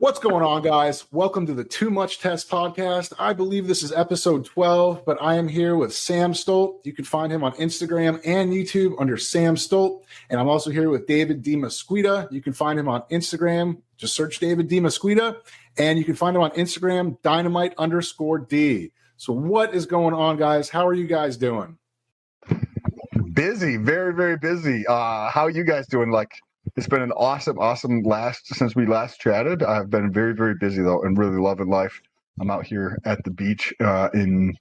What's going on, guys? Welcome to the Too Much Test podcast. I believe this is episode 12, but I am here with Sam Stolt. You can find him on Instagram and YouTube under Sam Stolt. And I'm also here with David Demesquita. You can find him on Instagram. Just search David Demesquita. And you can find him on Instagram, dynamite_D. So what is going on, guys? How are you guys doing? Busy, very, very busy. How are you guys doing? It's been an awesome since we last chatted. I've been very, very busy though, and really loving life. I'm out here at the beach in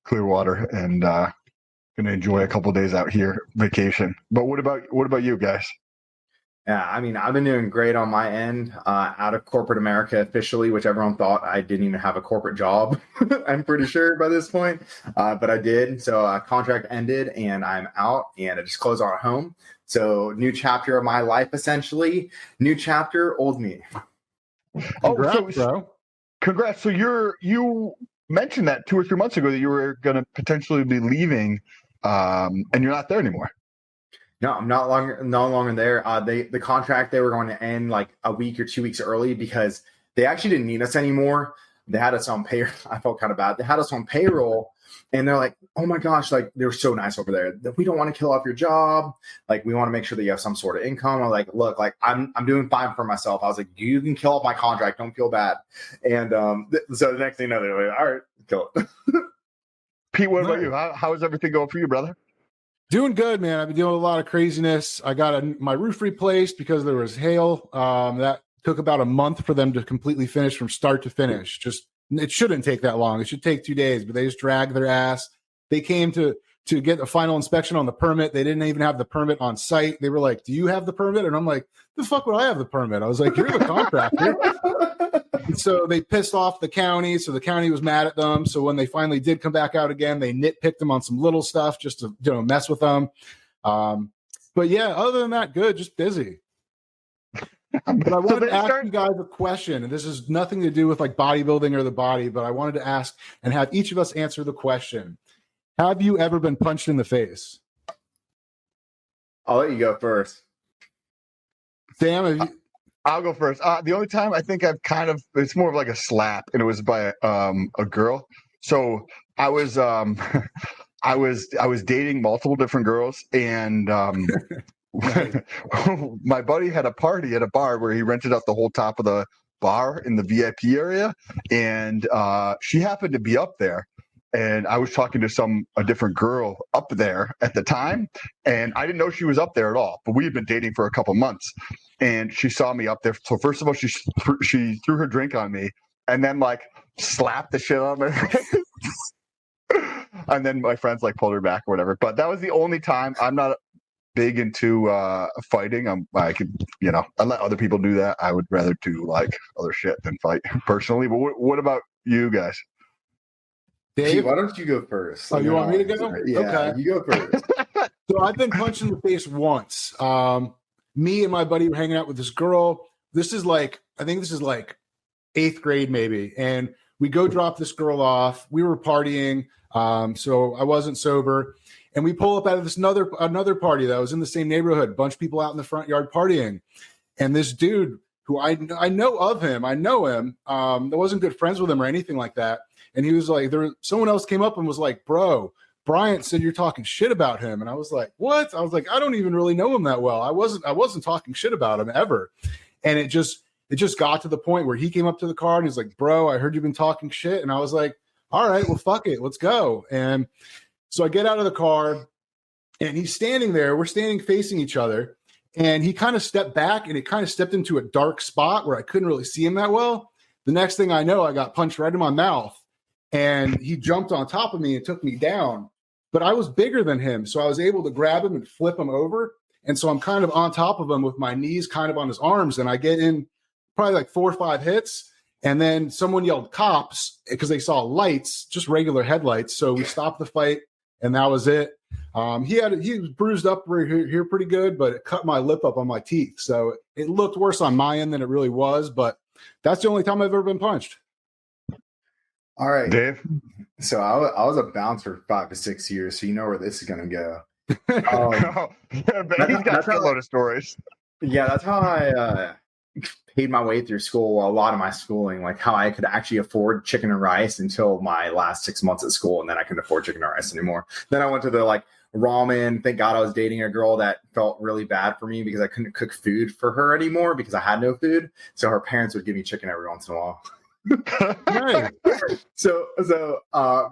Clearwater, and gonna enjoy a couple of days out here vacation. But what about you guys? Yeah, I mean, I've been doing great on my end, out of corporate America officially, which everyone thought I didn't even have a corporate job. I'm pretty sure by this point, but I did. So contract ended and I'm out, and I just closed our home. So new chapter of my life, essentially. New chapter, old me. Congrats, bro. Congrats. So you mentioned that 2 or 3 months ago that you were going to potentially be leaving, and you're not there anymore. No, I'm no longer there. The contract, they were going to end like a week or 2 weeks early because they actually didn't need us anymore. They had us on payroll. I felt kind of bad. They had us on payroll, and they're like, "Oh my gosh, like they're so nice over there. We don't want to kill off your job. Like we want to make sure that you have some sort of income." I'm like, "Look, like I'm doing fine for myself." I was like, "You can kill off my contract. Don't feel bad." And so the next thing you know, they're like, "All right, kill it." Pete, what about you? How is everything going for you, brother? Doing good, man. I've been doing a lot of craziness. I got my roof replaced because there was hail. That took about a month for them to completely finish from start to finish. It shouldn't take that long. It should take 2 days, but they just dragged their ass. They came to get a final inspection on the permit. They didn't even have the permit on site. They were like, "Do you have the permit?" And I'm like, "The fuck would I have the permit?" I was like, "You're the contractor." And so they pissed off the county. So the county was mad at them. So when they finally did come back out again, they nitpicked them on some little stuff just to mess with them. But yeah, other than that, good, just busy. But I wanted to ask you guys a question, and this has nothing to do with like bodybuilding or the body, but I wanted to ask and have each of us answer the question. Have you ever been punched in the face? I'll let you go first. Sam, I'll go first. The only time I think it's more of like a slap, and it was by a girl. So I was I was dating multiple different girls, and my buddy had a party at a bar where he rented out the whole top of the bar in the VIP area, and she happened to be up there. And I was talking to a different girl up there at the time, and I didn't know she was up there at all. But we had been dating for a couple months, and she saw me up there. So first of all, she threw her drink on me, and then like slapped the shit out of me. And then my friends like pulled her back or whatever. But that was the only time. I'm not big into fighting. I let other people do that. I would rather do like other shit than fight personally. But what about you guys? Dave, why don't you go first? Oh, you want me to go? Yeah, okay. You go first. So I've been punched in the face once. Me and my buddy were hanging out with this girl. I think this is like 8th grade maybe. And we go drop this girl off. We were partying. So I wasn't sober. And we pull up out of this another party that was in the same neighborhood. Bunch of people out in the front yard partying. And this dude who I know of him. I know him. I wasn't good friends with him or anything like that. And he was like, someone else came up and was like, "Bro, Bryant said you're talking shit about him." And I was like, "What?" I was like, "I don't even really know him that well. I wasn't talking shit about him ever." And it just got to the point where he came up to the car and he's like, "Bro, I heard you've been talking shit." And I was like, "All right, well, fuck it. Let's go." And so I get out of the car and he's standing there. We're standing facing each other. And he kind of stepped back and it kind of stepped into a dark spot where I couldn't really see him that well. The next thing I know, I got punched right in my mouth. And he jumped on top of me and took me down. But I was bigger than him, so I was able to grab him and flip him over. And so I'm kind of on top of him with my knees kind of on his arms. And I get in probably like 4 or 5 hits. And then someone yelled cops because they saw lights, just regular headlights. So we stopped the fight, and that was it. He was bruised up here pretty good, but it cut my lip up on my teeth. So it looked worse on my end than it really was. But that's the only time I've ever been punched. All right, Dave. So I was a bouncer for 5 to 6 years, so you know where this is going to go. He's got a load of stories. Yeah, that's how paid my way through school, a lot of my schooling, like how I could actually afford chicken and rice until my last 6 months at school. And then I couldn't afford chicken and rice anymore. Then I went to the like ramen. Thank God I was dating a girl that felt really bad for me because I couldn't cook food for her anymore because I had no food. So her parents would give me chicken every once in a while. Nice. So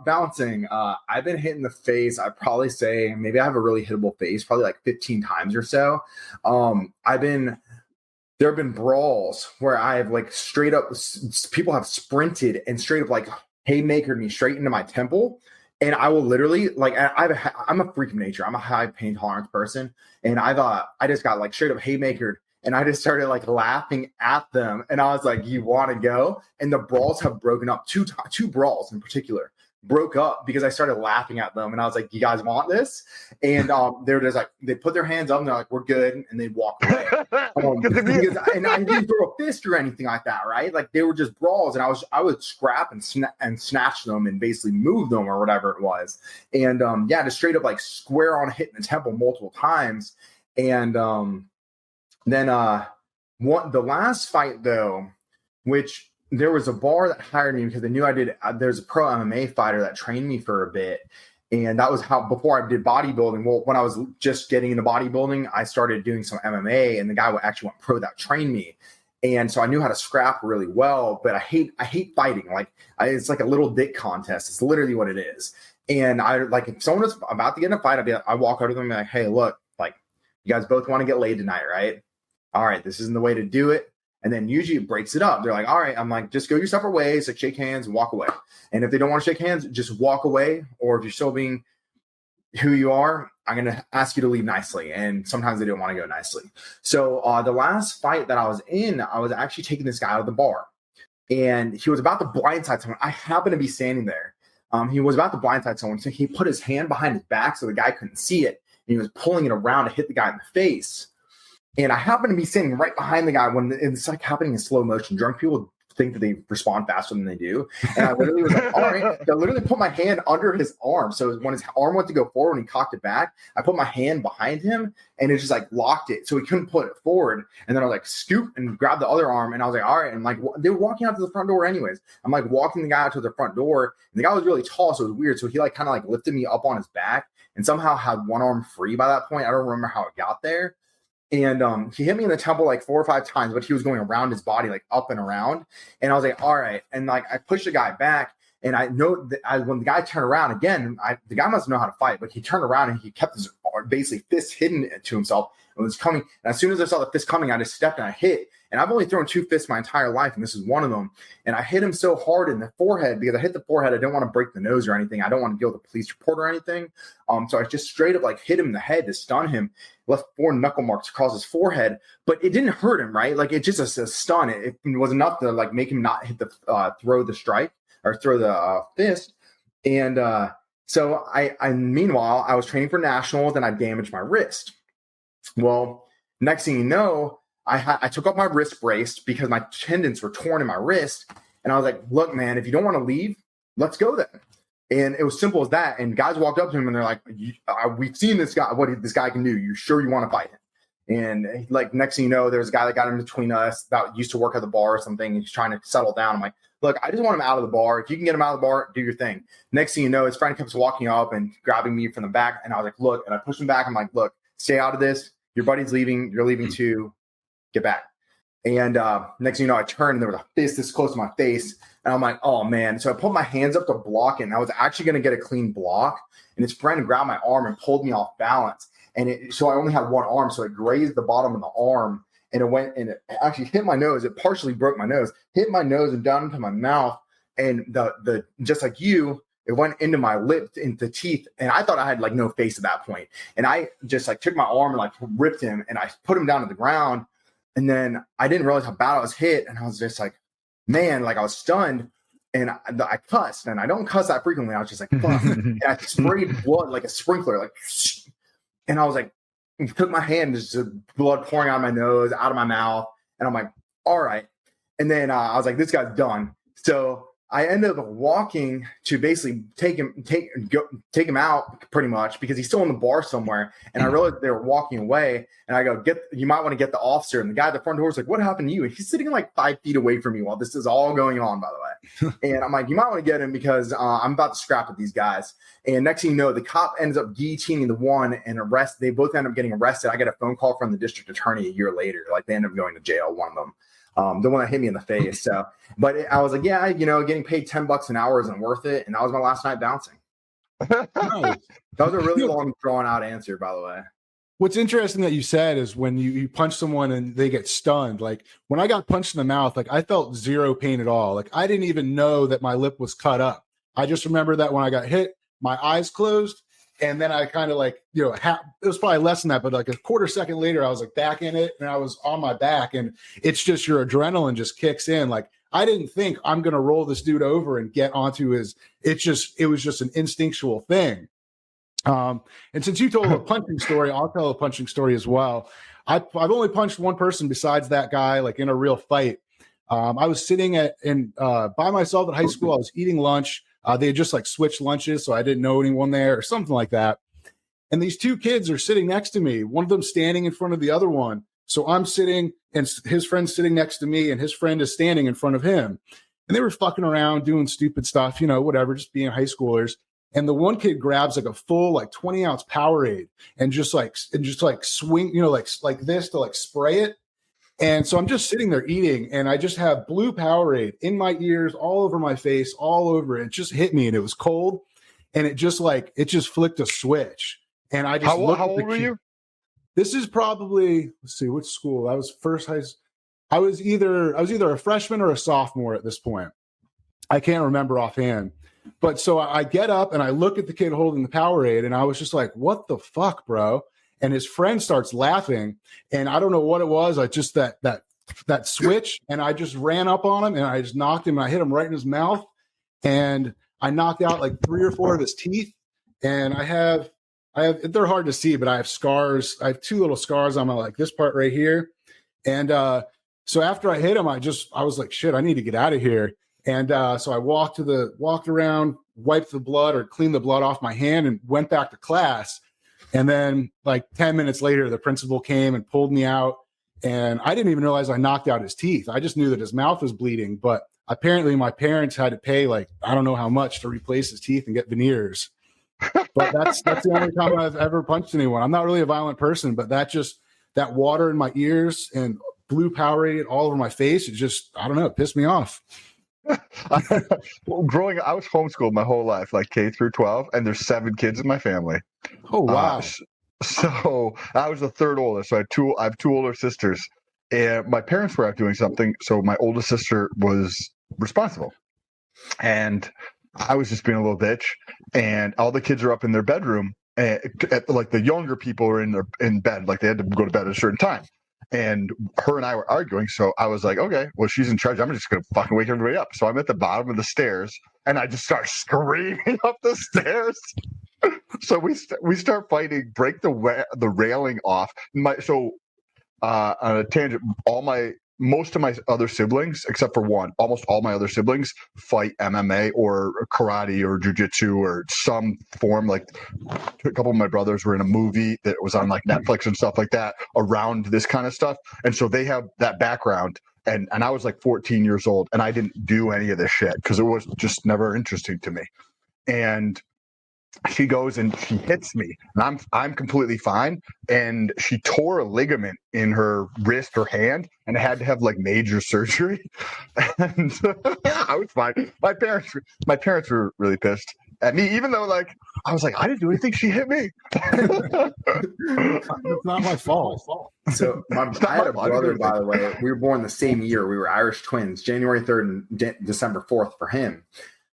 balancing, I've been hit in the face. I'd probably say maybe I have a really hittable face, probably like 15 times or so. There have been brawls where I've like straight up, people have sprinted and straight up like haymakered me straight into my temple. And I will literally like, I'm a freak of nature. I'm a high pain tolerance person. And I just got like straight up haymakered. And I just started like laughing at them. And I was like, you want to go? And the brawls have broken up. Two brawls in particular broke up because I started laughing at them. And I was like, you guys want this? And they're just like, they put their hands up and they're like, we're good. And they'd walk away. And I didn't throw a fist or anything like that, right? Like they were just brawls. And I would scrap and snatch them and basically move them or whatever it was. And just straight up like square on hitting the temple multiple times. And then the last fight though, which there was a bar that hired me because they knew I did. There's a pro MMA fighter that trained me for a bit, and that was how before I did bodybuilding. Well, when I was just getting into bodybuilding, I started doing some MMA, and the guy actually went pro that trained me, and so I knew how to scrap really well. But I hate fighting. Like it's like a little dick contest. It's literally what it is. And I like if someone was about to get in a fight, I walk over to them and be like, hey, look, like you guys both want to get laid tonight, right? All right, this isn't the way to do it. And then usually it breaks it up. They're like, all right, I'm like, just go your separate ways, like shake hands and walk away. And if they don't want to shake hands, just walk away. Or if you're still being who you are, I'm going to ask you to leave nicely. And sometimes they don't want to go nicely. So the last fight that I was in, I was actually taking this guy out of the bar. And he was about to blindside someone. I happened to be standing there. He was about to blindside someone. So he put his hand behind his back so the guy couldn't see it. And he was pulling it around to hit the guy in the face. And I happened to be sitting right behind the guy when it's like happening in slow motion. Drunk people think that they respond faster than they do. And I literally was like, all right. I literally put my hand under his arm. So when his arm went to go forward and he cocked it back, I put my hand behind him and it just like locked it. So he couldn't put it forward. And then I was like, scoop and grab the other arm. And I was like, all right. And like, they were walking out to the front door anyways. I'm like walking the guy out to the front door. And the guy was really tall. So it was weird. So he like kind of like lifted me up on his back and somehow had one arm free by that point. I don't remember how it got there. And he hit me in the temple like 4 or 5 times, but he was going around his body, like up and around. And I was like, all right. And like, I pushed the guy back and I know that when the guy turned around again, the guy must know how to fight, but he turned around and he kept his basically fist hidden to himself and was coming. And as soon as I saw the fist coming, I just stepped and I hit. And I've only thrown 2 fists my entire life, and this is one of them. And I hit him so hard in the forehead because I hit the forehead. I didn't want to break the nose or anything. I don't want to deal with a police report or anything. So I just straight up like hit him in the head to stun him, left 4 knuckle marks across his forehead, but it didn't hurt him, right? Like it just a stun. It was enough to like make him not hit the throw the strike or throw the fist. And so I meanwhile, I was training for nationals and I damaged my wrist. Well, next thing you know, I took off my wrist brace because my tendons were torn in my wrist. And I was like, look, man, if you don't want to leave, let's go then. And it was simple as that. And guys walked up to him and they're like, we've seen this guy, what this guy can do. You sure you want to fight him? And like, next thing you know, there's a guy that got in between us that used to work at the bar or something. He's trying to settle down. I'm like, look, I just want him out of the bar. If you can get him out of the bar, do your thing. Next thing you know, his friend keeps walking up and grabbing me from the back. And I was like, look, and I pushed him back. I'm like, look, stay out of this. Your buddy's leaving. You're leaving too. Get back. And next thing you know, I turned and there was a fist this close to my face. And I'm like, oh, man. So I put my hands up to block it. And I was actually going to get a clean block. And his friend grabbed my arm and pulled me off balance. And so I only had one arm. So it grazed the bottom of the arm. And it went and it actually hit my nose. It partially broke my nose, hit my nose and down into my mouth. And the just like you, it went into my lip, into teeth. And I thought I had like no face at that point. And I just like took my arm and like ripped him and I put him down to the ground. And then I didn't realize how bad I was hit. And I was just like, man, like I was stunned. And I cussed. And I don't cuss that frequently. I was just like, fuck. And I sprayed blood like a sprinkler. Like, and I was like, took my hand, just blood pouring out of my nose, out of my mouth. And I'm like, all right. And then I was like, this guy's done. So I ended up walking to basically take him out pretty much because he's still in the bar somewhere. And I realized they were walking away. And I go, you might want to get the officer. And the guy at the front door was like, what happened to you? And he's sitting like 5 feet away from me while this is all going on, by the way. And I'm like, you might want to get him because I'm about to scrap with these guys. And next thing you know, the cop ends up guillotining the one and they both end up getting arrested. I get a phone call from the district attorney a year later. Like they end up going to jail, one of them. The one that hit me in the face. So, but I was like, yeah, getting paid $10 an hour isn't worth it. And that was my last night bouncing. Nice. That was a really long, drawn out answer, by the way. What's interesting that you said is when you punch someone and they get stunned. Like when I got punched in the mouth, like I felt zero pain at all. Like I didn't even know that my lip was cut up. I just remember that when I got hit, my eyes closed. And then I kind of like, it was probably less than that, but like a quarter second later, I was like back in it and I was on my back, and it's just your adrenaline just kicks in. Like I didn't think I'm going to roll this dude over and get onto his, it was just an instinctual thing. And since you told a punching story, I'll tell a punching story as well. I've only punched one person besides that guy, like in a real fight. I was sitting by myself at high school. I was eating lunch. They had just like switched lunches, so I didn't know anyone there or something like that. And these two kids are sitting next to me, one of them standing in front of the other one. So I'm sitting and his friend's sitting next to me and his friend is standing in front of him. And they were fucking around doing stupid stuff, whatever, just being high schoolers. And the one kid grabs like a full like 20-ounce Powerade and just like swing, like this to like spray it. And so I'm just sitting there eating, and I just have blue Powerade in my ears, all over my face, all over it. It just hit me, and it was cold, and it just flicked a switch. And I just how old were you? This is probably, let's see, which school? I was first high. I was either a freshman or a sophomore at this point. I can't remember offhand. But so I get up and I look at the kid holding the Powerade, and I was just like, "What the fuck, bro?" And his friend starts laughing, and I don't know what it was. I just that switch, and I just ran up on him, and I just knocked him. And I hit him right in his mouth, and I knocked out like 3 or 4 of his teeth. And I have they're hard to see, but I have scars. I have 2 little scars on my like this part right here. And so after I hit him, I was like, shit, I need to get out of here. And so I walked around, wiped the blood or cleaned the blood off my hand, and went back to class. And then like 10 minutes later, the principal came and pulled me out. And I didn't even realize I knocked out his teeth. I just knew that his mouth was bleeding. But apparently my parents had to pay like, I don't know how much to replace his teeth and get veneers. But that's the only time I've ever punched anyone. I'm not really a violent person, but that water in my ears and blue Powerade all over my face, it just, I don't know, it pissed me off. Well, growing up, I was homeschooled my whole life, like K through 12, and there's 7 kids in my family. Oh wow! So I was the third oldest. So I have 2 older sisters, and my parents were out doing something. So my oldest sister was responsible, and I was just being a little bitch. And all the kids are up in their bedroom, and like the younger people are in bed, like they had to go to bed at a certain time. And her and I were arguing, so I was like, okay, well, she's in charge. I'm just going to fucking wake everybody up. So I'm at the bottom of the stairs, and I just start screaming up the stairs. So we start fighting, break the railing off. On a tangent, most of my other siblings, except for one, almost all my other siblings fight MMA or karate or jiu-jitsu or some form. Like a couple of my brothers were in a movie that was on like Netflix and stuff like that around this kind of stuff. And so they have that background. And I was like 14 years old, and I didn't do any of this shit because it was just never interesting to me. And she goes and she hits me, and I'm completely fine. And she tore a ligament in her wrist or hand, and I had to have like major surgery. And I was fine. My parents were really pissed at me, even though like I was like, I didn't do anything. She hit me. It's not my fault. So I had a brother, by the way. We were born the same year. We were Irish twins, January 3rd and December 4th for him.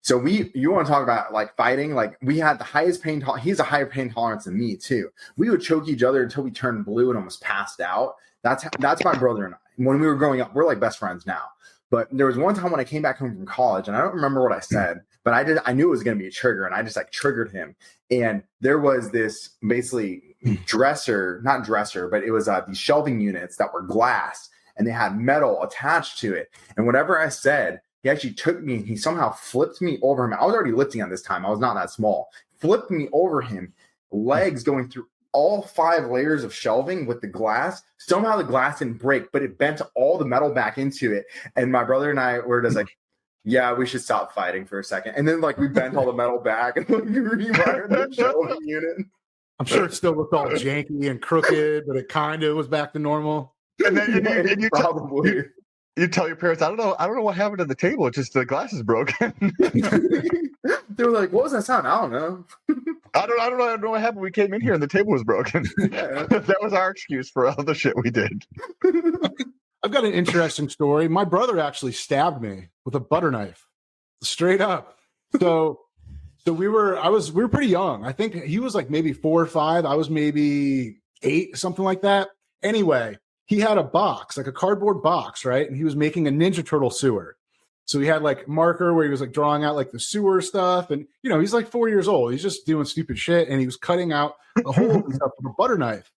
So you want to talk about like fighting? Like we had the highest pain. He's a higher pain tolerance than me too. We would choke each other until we turned blue and almost passed out. That's my brother and I. When we were growing up, we're like best friends now. But there was one time when I came back home from college, and I don't remember what I said, but I knew it was going to be a trigger, and I just like triggered him. And there was this basically not dresser, but it was these shelving units that were glass, and they had metal attached to it. And whatever I said, he actually took me and he somehow flipped me over him. I was already lifting at this time. I was not that small. Flipped me over him, legs going through all 5 layers of shelving with the glass. Somehow the glass didn't break, but it bent all the metal back into it. And my brother and I were just like, yeah, we should stop fighting for a second. And then like we bent all the metal back and like rewired the shelving unit. I'm sure it still looked all janky and crooked, but it kind of was back to normal. And then and you Probably. You tell your parents, I don't know what happened to the table. It's just the glass is broken. They were like, what was that sound? I don't know. I don't know what happened. We came in here and the table was broken. Yeah. That was our excuse for all the shit we did. I've got an interesting story. My brother actually stabbed me with a butter knife, straight up. So we were pretty young. I think he was like maybe 4 or 5. I was maybe 8, something like that. Anyway, he had a box, like a cardboard box, right? And he was making a Ninja Turtle sewer. So he had like marker where he was like drawing out like the sewer stuff. And, you know, he's like 4 years old. He's just doing stupid shit. And he was cutting out the holes and stuff with a butter knife.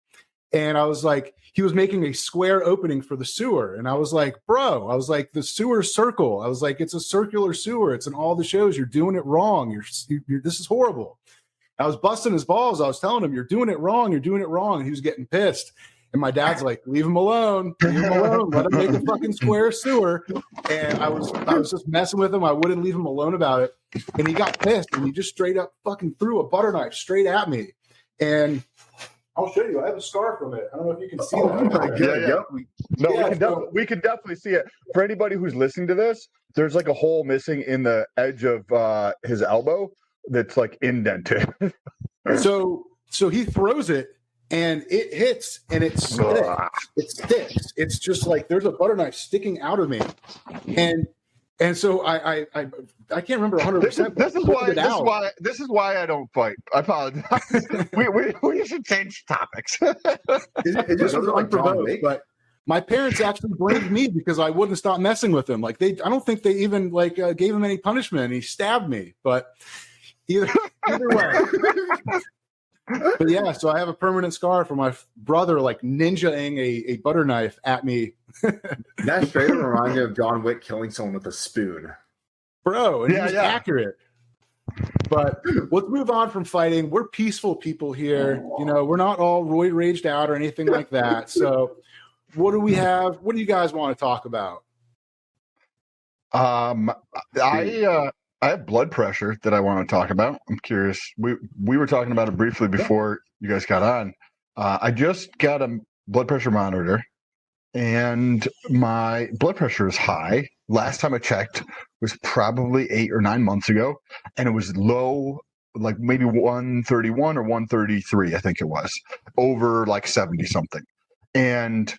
And I was like, he was making a square opening for the sewer. And I was like, bro, I was like, the sewer circle. I was like, it's a circular sewer. It's in all the shows. You're doing it wrong. You're this is horrible. I was busting his balls. I was telling him, you're doing it wrong. You're doing it wrong. And he was getting pissed. And my dad's like, leave him alone. Leave him alone. Let him make a fucking square sewer. And I was just messing with him. I wouldn't leave him alone about it. And he got pissed and he just straight up fucking threw a butter knife straight at me. And I'll show you. I have a scar from it. I don't know if you can see that. We can definitely see it. For anybody who's listening to this, there's like a hole missing in the edge of his elbow that's like indented. So he throws it and it hits and it sticks. It sticks. It's just like there's a butter knife sticking out of me. And so I can't remember 100%. This is why I don't fight. I apologize. we should change topics. It just was like John Wick. But my parents actually blamed me because I wouldn't stop messing with him. Like I don't think they even like gave him any punishment. And he stabbed me. But either way. But yeah, so I have a permanent scar from my brother like ninjaing a butter knife at me. That straight up reminds me of John Wick killing someone with a spoon. Bro, and he's accurate. But let's move on from fighting. We're peaceful people here. You know, we're not all roid raged out or anything like that. So what do we have? What do you guys want to talk about? I have blood pressure that I want to talk about. I'm curious. We were talking about it briefly before you guys got on. I just got a blood pressure monitor, and my blood pressure is high. Last time I checked was probably 8 or 9 months ago, and it was low, like maybe 131 or 133, I think it was, over like 70 something. And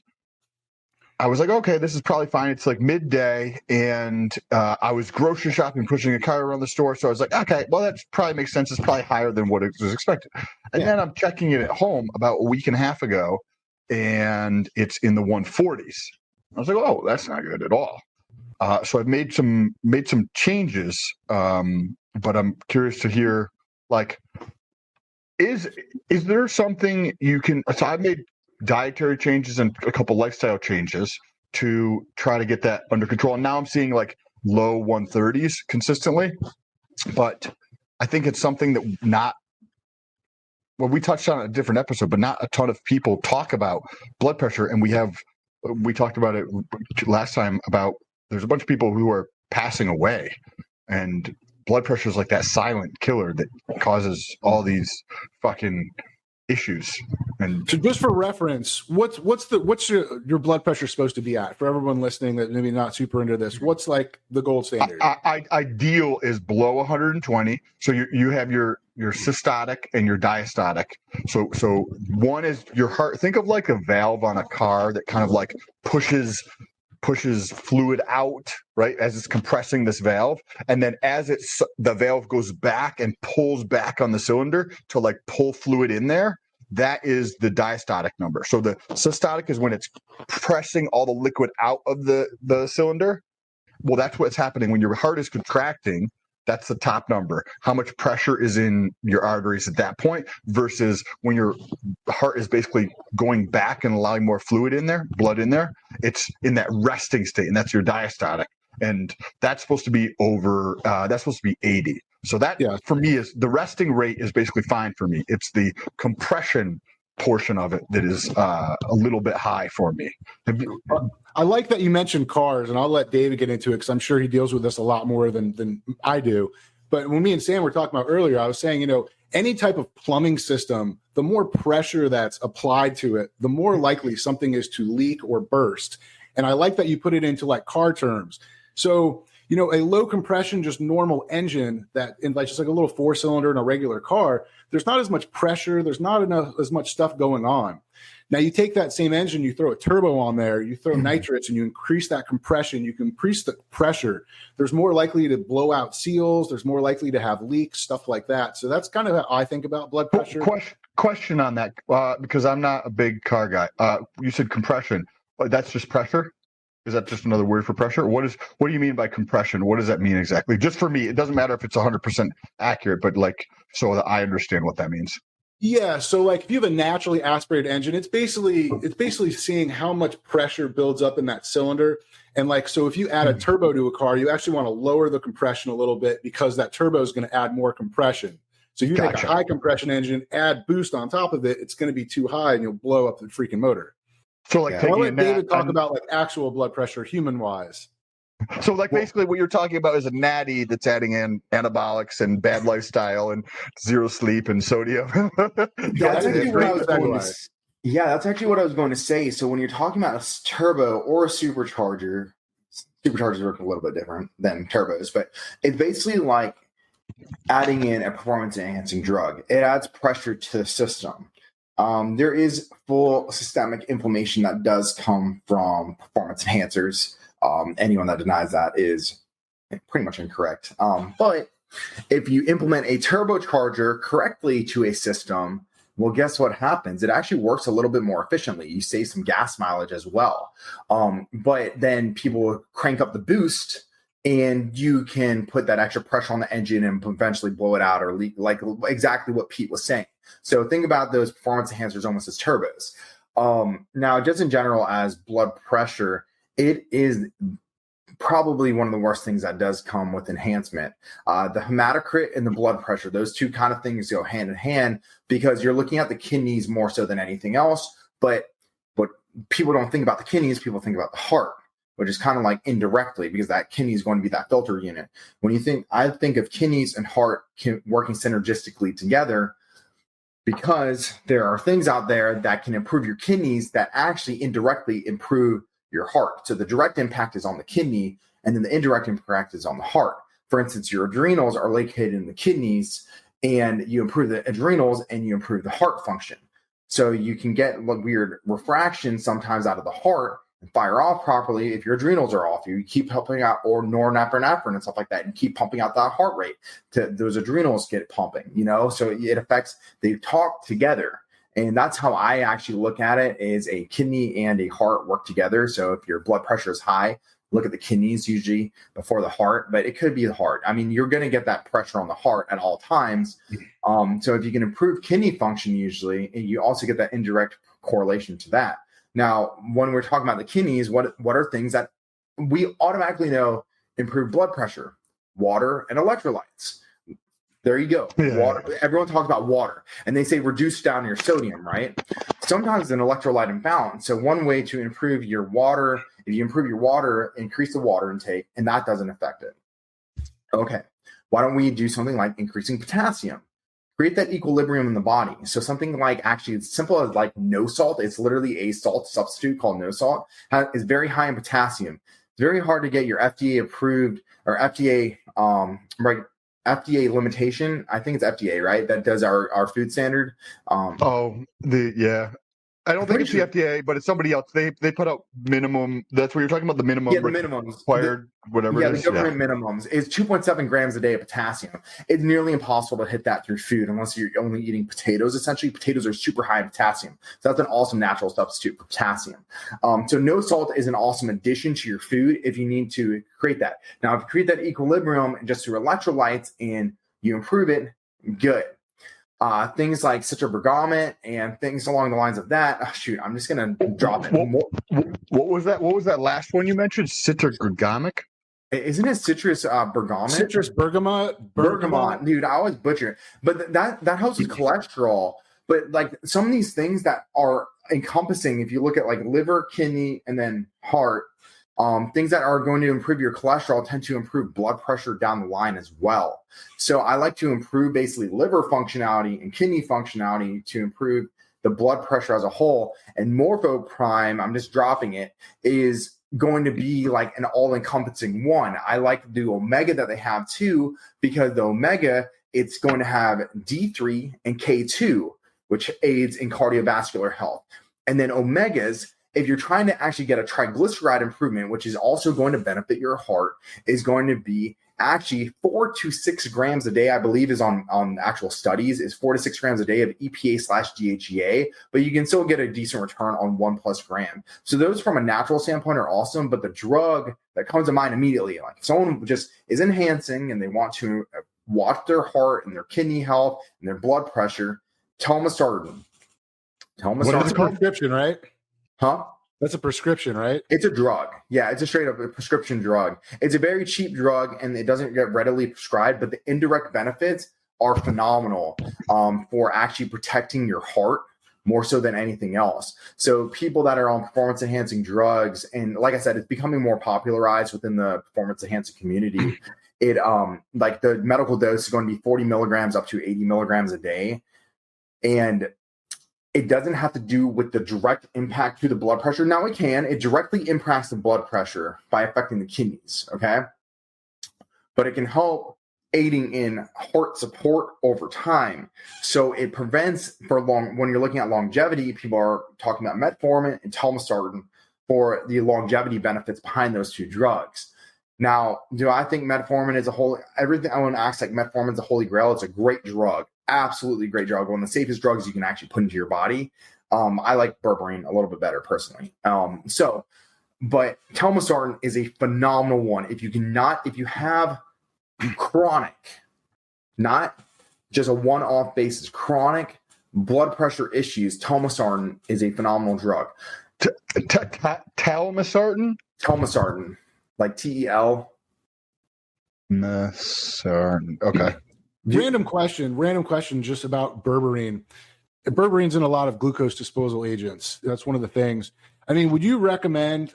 I was like, okay, this is probably fine. It's like midday, and I was grocery shopping, pushing a car around the store. So I was like, okay, well, that probably makes sense. It's probably higher than what it was expected. And then I'm checking it at home about a week and a half ago, and it's in the 140s. I was like, oh, that's not good at all. So I've made some changes, but I'm curious to hear, like, is there something you can? So I've made dietary changes and a couple lifestyle changes to try to get that under control. And now I'm seeing like low 130s consistently, but I think it's something that we touched on a different episode, but not a ton of people talk about blood pressure. And we talked about it last time about there's a bunch of people who are passing away, and blood pressure is like that silent killer that causes all these fucking issues. And so just for reference, what's your blood pressure supposed to be at for everyone listening that maybe not super into this? What's like the gold standard? Ideal is below 120. So you have your systolic and your diastolic. So one is your heart. Think of like a valve on a car that kind of like pushes fluid out, right, as it's compressing this valve, and then as the valve goes back and pulls back on the cylinder to like pull fluid in there. That is the diastolic number. So the systolic is when it's pressing all the liquid out of the cylinder. Well, that's what's happening when your heart is contracting. That's the top number. How much pressure is in your arteries at that point versus when your heart is basically going back and allowing more fluid in there, blood in there. It's in that resting state, and that's your diastolic. and that's supposed to be over. That's supposed to be 80. So that for me is the resting rate is basically fine for me. It's the compression portion of it that is a little bit high for me. I like that you mentioned cars, and I'll let David get into it because I'm sure he deals with this a lot more than I do. But when me and Sam were talking about earlier, I was saying, any type of plumbing system, the more pressure that's applied to it, the more likely something is to leak or burst. And I like that you put it into like car terms. So, a low compression, just normal engine that in like just like a little 4-cylinder in a regular car, there's not as much pressure. There's not as much stuff going on. Now you take that same engine, you throw a turbo on there, you throw nitrates, and you increase that compression. You can increase the pressure. There's more likely to blow out seals. There's more likely to have leaks, stuff like that. So that's kind of how I think about blood pressure. Question on that, because I'm not a big car guy. You said compression. That's just pressure? Is that just another word for pressure? What do you mean by compression? What does that mean exactly? Just for me, it doesn't matter if it's 100% accurate, but so that I understand what that means. Yeah, so if you have a naturally aspirated engine, it's basically seeing how much pressure builds up in that cylinder. And so if you add a turbo to a car, you actually want to lower the compression a little bit because that turbo is going to add more compression. So if you make a high compression engine, add boost on top of it, it's going to be too high and you'll blow up the freaking motor. So I'll let David talk about actual blood pressure human wise. So basically what you're talking about is a natty that's adding in anabolics and bad lifestyle and zero sleep and sodium. That's actually what I was going to say. Yeah, that's actually what I was going to say. So when you're talking about a turbo or a superchargers work a little bit different than turbos, but it's basically like adding in a performance enhancing drug. It adds pressure to the system. There is full systemic inflammation that does come from performance enhancers. Anyone that denies that is pretty much incorrect. But if you implement a turbocharger correctly to a system, well, guess what happens? It actually works a little bit more efficiently. You save some gas mileage as well. But then people crank up the boost and you can put that extra pressure on the engine and eventually blow it out or leak, like exactly what Pete was saying. So think about those performance enhancers almost as turbos. Now, just in general, as blood pressure, it is probably one of the worst things that does come with enhancement. The hematocrit and the blood pressure, those two kind of things go hand in hand because you're looking at the kidneys more so than anything else. But what people don't think about the kidneys, people think about the heart, which is kind of like indirectly because that kidney is going to be that filter unit. I think of kidneys and heart working synergistically together because there are things out there that can improve your kidneys that actually indirectly improve your heart. So the direct impact is on the kidney, and then the indirect impact is on the heart. For instance, your adrenals are located in the kidneys, and you improve the adrenals and you improve the heart function. So you can get weird refraction sometimes out of the heart and fire off properly if your adrenals are off. You keep pumping out or norepinephrine and stuff like that, and keep pumping out that heart rate to those adrenals get pumping, so it affects, they talk together. And that's how I actually look at it, is a kidney and a heart work together. So if your blood pressure is high, look at the kidneys usually before the heart, but it could be the heart. I mean, you're going to get that pressure on the heart at all times. So if you can improve kidney function, usually, and you also get that indirect correlation to that. Now, when we're talking about the kidneys, what are things that we automatically know improve blood pressure? Water and electrolytes. There you go. Yeah. Water. Everyone talks about water, and they say reduce down your sodium, right? Sometimes an electrolyte imbalance. So one way to improve your water, if you improve your water, increase the water intake, and that doesn't affect it. Okay. Why don't we do something like increasing potassium? Create that equilibrium in the body. So something like actually as simple as like no salt. It's literally a salt substitute called no salt. Is very high in potassium. It's very hard to get your FDA approved or FDA FDA limitation. I think it's FDA, right? That does our food standard. I don't think it's the FDA, but it's somebody else. They put out minimum. That's what you're talking about. The minimum. Yeah, the minimums. Required, whatever. Yeah, it is. The government minimums is 2.7 grams a day of potassium. It's nearly impossible to hit that through food unless you're only eating potatoes. Essentially, potatoes are super high in potassium. So that's an awesome natural substitute for potassium. So no salt is an awesome addition to your food if you need to create that. Now, if you create that equilibrium just through electrolytes and you improve it, good. Things like citric and things along the lines of that. Oh, shoot, I'm just gonna drop it. What was that? What was that last one you mentioned? Citric? Isn't it citrus bergamot? Citrus bergamot. Bergamot, dude. I always butcher it, but that helps with cholesterol. But like some of these things that are encompassing, if you look at like liver, kidney, and then heart, things that are going to improve your cholesterol tend to improve blood pressure down the line as well. So I like to improve basically liver functionality and kidney functionality to improve the blood pressure as a whole. And Morpho Prime, I'm just dropping it, is going to be like an all-encompassing one. I like the omega that they have too, because the omega, it's going to have D3 and K2, which aids in cardiovascular health. And then omegas, if you're trying to actually get a triglyceride improvement, which is also going to benefit your heart, is going to be actually 4 to 6 grams a day, I believe is on actual studies, is 4 to 6 grams a day of EPA/DHEA, but you can still get a decent return on 1+ gram. So those from a natural standpoint are awesome, but the drug that comes to mind immediately, like if someone just is enhancing and they want to watch their heart and their kidney health and their blood pressure, telmisartan. What is a prescription, right? Huh? That's a prescription, right? It's a drug. Yeah, it's a straight up prescription drug. It's a very cheap drug and it doesn't get readily prescribed, but the indirect benefits are phenomenal for actually protecting your heart more so than anything else. So people that are on performance enhancing drugs, and like I said, it's becoming more popularized within the performance enhancing community. It like the medical dose is going to be 40 milligrams up to 80 milligrams a day. And it doesn't have to do with the direct impact to the blood pressure. Now it can. It directly impacts the blood pressure by affecting the kidneys, okay? But it can help aiding in heart support over time. So it prevents when you're looking at longevity, people are talking about metformin and telmisartan for the longevity benefits behind those two drugs. Now, do I think metformin is everything I want to act like metformin is a holy grail? It's a great drug. Absolutely great drug. One of the safest drugs you can actually put into your body. I like Berberine a little bit better personally. But telmisartan is a phenomenal one. If you have chronic, not just a one-off basis, chronic blood pressure issues, telmisartan is a phenomenal drug. Telmisartan? Telmisartan, like TEL. Mesartan. Okay. Random question just about berberine. Berberine's in a lot of glucose disposal agents. That's one of the things. I mean, would you recommend,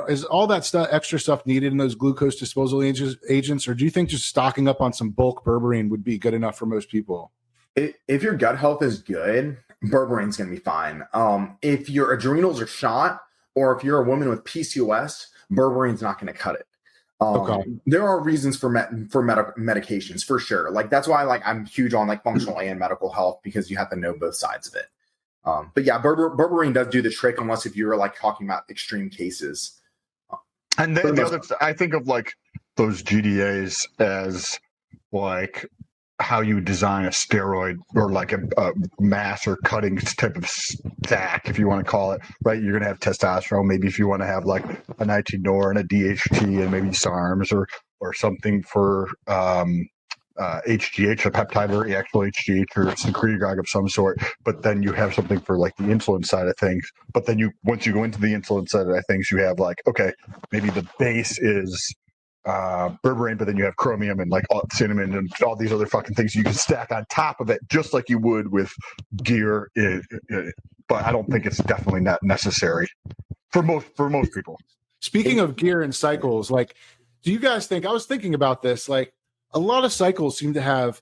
is all that extra stuff needed in those glucose disposal agents, or do you think just stocking up on some bulk berberine would be good enough for most people? If your gut health is good, berberine's going to be fine. If your adrenals are shot, or if you're a woman with PCOS, berberine's not going to cut it. Okay. There are reasons for medications for sure. Like that's why I'm huge on like functional and medical health, because you have to know both sides of it. But yeah, berberine does do the trick, unless if you're like talking about extreme cases. And then the other, I think of like those GDAs as like how you design a steroid or like a mass or cutting type of stack, if you want to call it, right? You're going to have testosterone. Maybe if you want to have like a 19-nor and a DHT and maybe SARMs or something for HGH, a peptide or actual HGH or secretagogue of some sort. But then you have something for like the insulin side of things. But then once you go into the insulin side of things, you have like, okay, maybe the base is berberine, but then you have chromium and like cinnamon and all these other fucking things you can stack on top of it, just like you would with gear. But I don't think it's definitely not necessary for most people. Speaking of gear and cycles, like, do you guys think? I was thinking about this. Like, a lot of cycles seem to have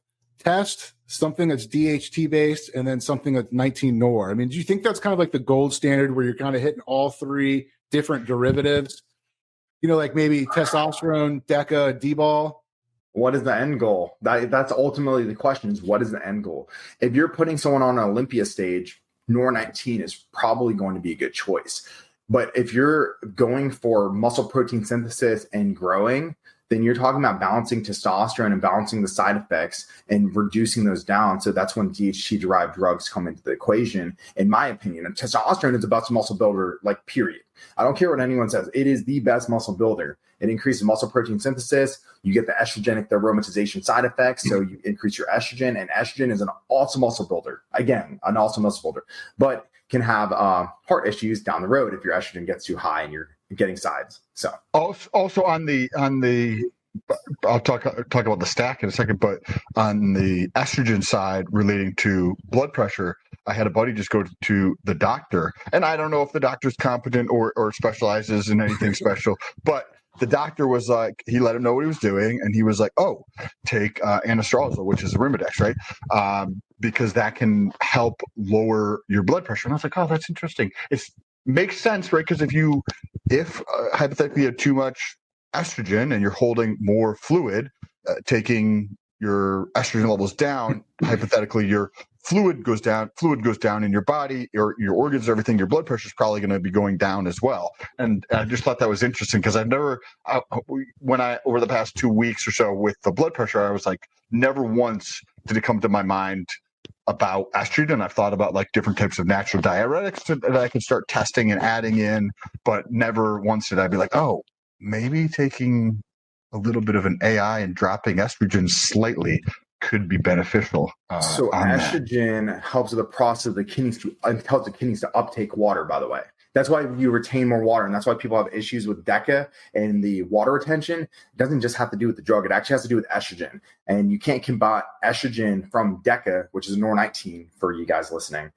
something that's DHT based, and then something that's 19-nor. I mean, do you think that's kind of like the gold standard where you're kind of hitting all three different derivatives? You know, like maybe testosterone, DECA, D-ball. What is the end goal? That's ultimately the question, is what is the end goal? If you're putting someone on an Olympia stage, NOR 19 is probably going to be a good choice. But if you're going for muscle protein synthesis and growing, then you're talking about balancing testosterone and balancing the side effects and reducing those down. So that's when DHT-derived drugs come into the equation, in my opinion. And testosterone is the best muscle builder, like, period. I don't care what anyone says. It is the best muscle builder. It increases muscle protein synthesis. You get the estrogenic aromatization side effects, so you increase your estrogen. And estrogen is an awesome muscle builder. Again, an awesome muscle builder. But can have heart issues down the road if your estrogen gets too high and you're getting sides. So Also on the I'll talk about the stack in a second, but on the estrogen side relating to blood pressure, I had a buddy just go to the doctor, and I don't know if the doctor's competent or specializes in anything special, but the doctor was like, he let him know what he was doing, and he was like, oh, take anastrozole, which is Arimidex, right? Because that can help lower your blood pressure. And I was like, oh, that's interesting. It makes sense, right? Because if hypothetically you had too much estrogen and you're holding more fluid, taking your estrogen levels down, hypothetically your fluid goes down in your body, your organs, everything, your blood pressure is probably going to be going down as well. And I just thought that was interesting because over the past 2 weeks or so with the blood pressure, I was like, never once did it come to my mind about estrogen. I've thought about like different types of natural diuretics that I could start testing and adding in, but never once did I be like, oh, maybe taking a little bit of an AI and dropping estrogen slightly could be beneficial. So estrogen helps with the process of the kidneys to uptake water, by the way. That's why you retain more water, and that's why people have issues with DECA and the water retention. It doesn't just have to do with the drug. It actually has to do with estrogen. And you can't combat estrogen from DECA, which is nornitinol for you guys listening,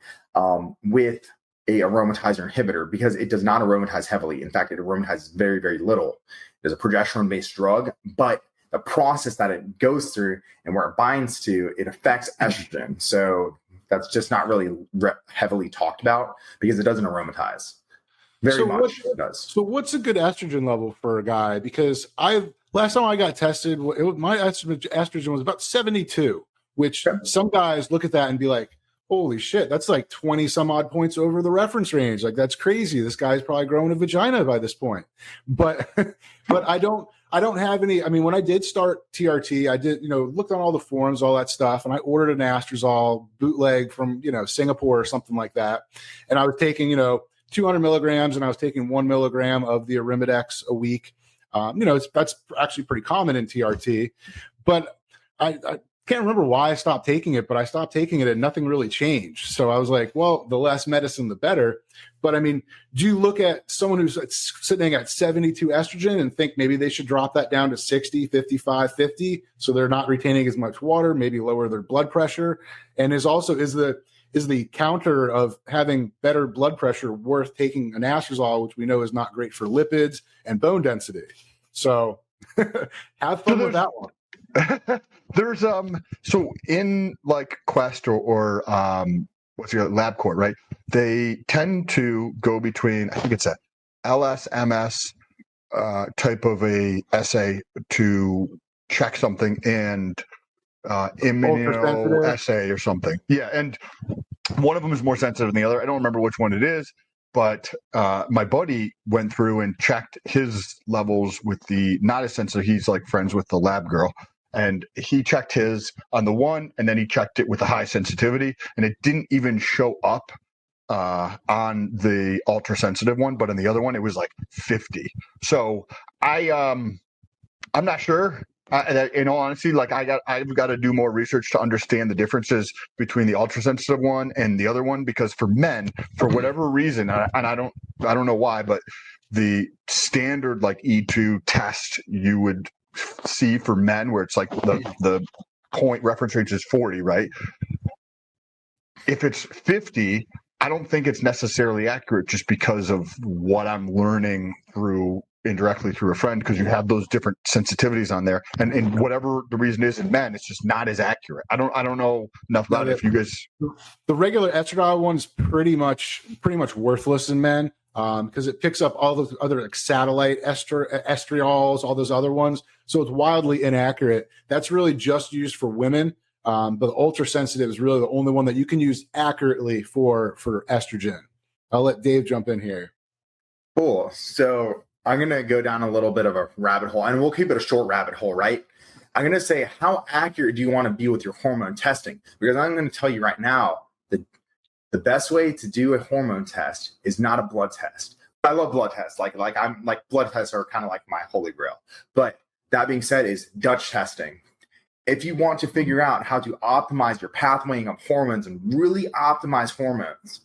with a aromatizer inhibitor because it does not aromatize heavily. In fact, it aromatizes very, very little. It's a progesterone-based drug, but the process that it goes through and where it binds to, it affects estrogen. So that's just not really heavily talked about because it doesn't aromatize. It does. So what's a good estrogen level for a guy? Because last time I got tested, my estrogen was about 72, which some guys look at that and be like, holy shit, that's like 20 some odd points over the reference range. Like, that's crazy. This guy's probably growing a vagina by this point. But I don't have any. I mean, when I did start TRT, I did, looked on all the forums, all that stuff, and I ordered an anastrozole bootleg from, Singapore or something like that. And I was taking, 200 milligrams, and I was taking 1 milligram of the Arimidex a week. That's actually pretty common in TRT. But I can't remember why I stopped taking it, but I stopped taking it and nothing really changed. So I was like, well, the less medicine, the better. But I mean, do you look at someone who's sitting at 72 estrogen and think maybe they should drop that down to 60, 55, 50 so they're not retaining as much water, maybe lower their blood pressure? And is the counter of having better blood pressure worth taking an anastrozole, which we know is not great for lipids and bone density? So have fun with that one. There's so in like Quest or what's your LabCorp, right? They tend to go between, I think it's a LS-MS type of a assay to check something and immunoassay or something. Yeah, and one of them is more sensitive than the other. I don't remember which one it is, but my buddy went through and checked his levels with the not as sensitive. He's like friends with the lab girl. And he checked his on the one, and then he checked it with a high sensitivity, and it didn't even show up on the ultra sensitive one, but on the other one, it was like 50. So I'm not sure. In all honesty, like I've got to do more research to understand the differences between the ultra sensitive one and the other one, because for men, for whatever reason, and I don't know why, but the standard like E2 test you would see for men where it's like the point reference range is 40, right? If it's 50, I don't think it's necessarily accurate just because of what I'm learning indirectly through a friend, because you have those different sensitivities on there, and whatever the reason is in men, it's just not as accurate. I don't know enough about it. If you guys, the regular estradiol one's pretty much worthless in men. Because it picks up all those other like satellite estriols, all those other ones. So it's wildly inaccurate. That's really just used for women. But the ultra sensitive is really the only one that you can use accurately for estrogen. I'll let Dave jump in here. Cool. So I'm going to go down a little bit of a rabbit hole, and we'll keep it a short rabbit hole, right? I'm going to say, how accurate do you want to be with your hormone testing? Because I'm going to tell you right now, the best way to do a hormone test is not a blood test. I love blood tests. Like blood tests are kind of like my holy grail. But that being said, is Dutch testing. If you want to figure out how to optimize your pathwaying of hormones and really optimize hormones,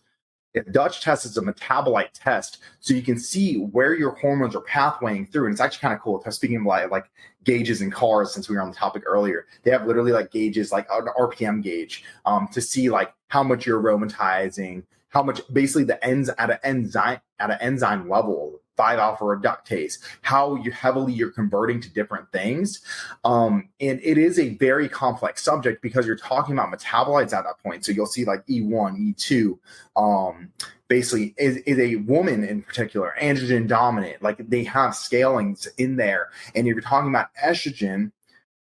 A Dutch test is a metabolite test, so you can see where your hormones are pathwaying through, and it's actually kind of cool. Speaking of like gauges in cars, since we were on the topic earlier, they have literally like gauges, like an RPM gauge, to see like how much you're aromatizing, how much basically the at an enzyme level, 5-alpha reductase, how heavily you're converting to different things. And it is a very complex subject because you're talking about metabolites at that point. So you'll see like E1, E2, basically is a woman in particular, androgen dominant, like they have scalings in there. And if you're talking about estrogen,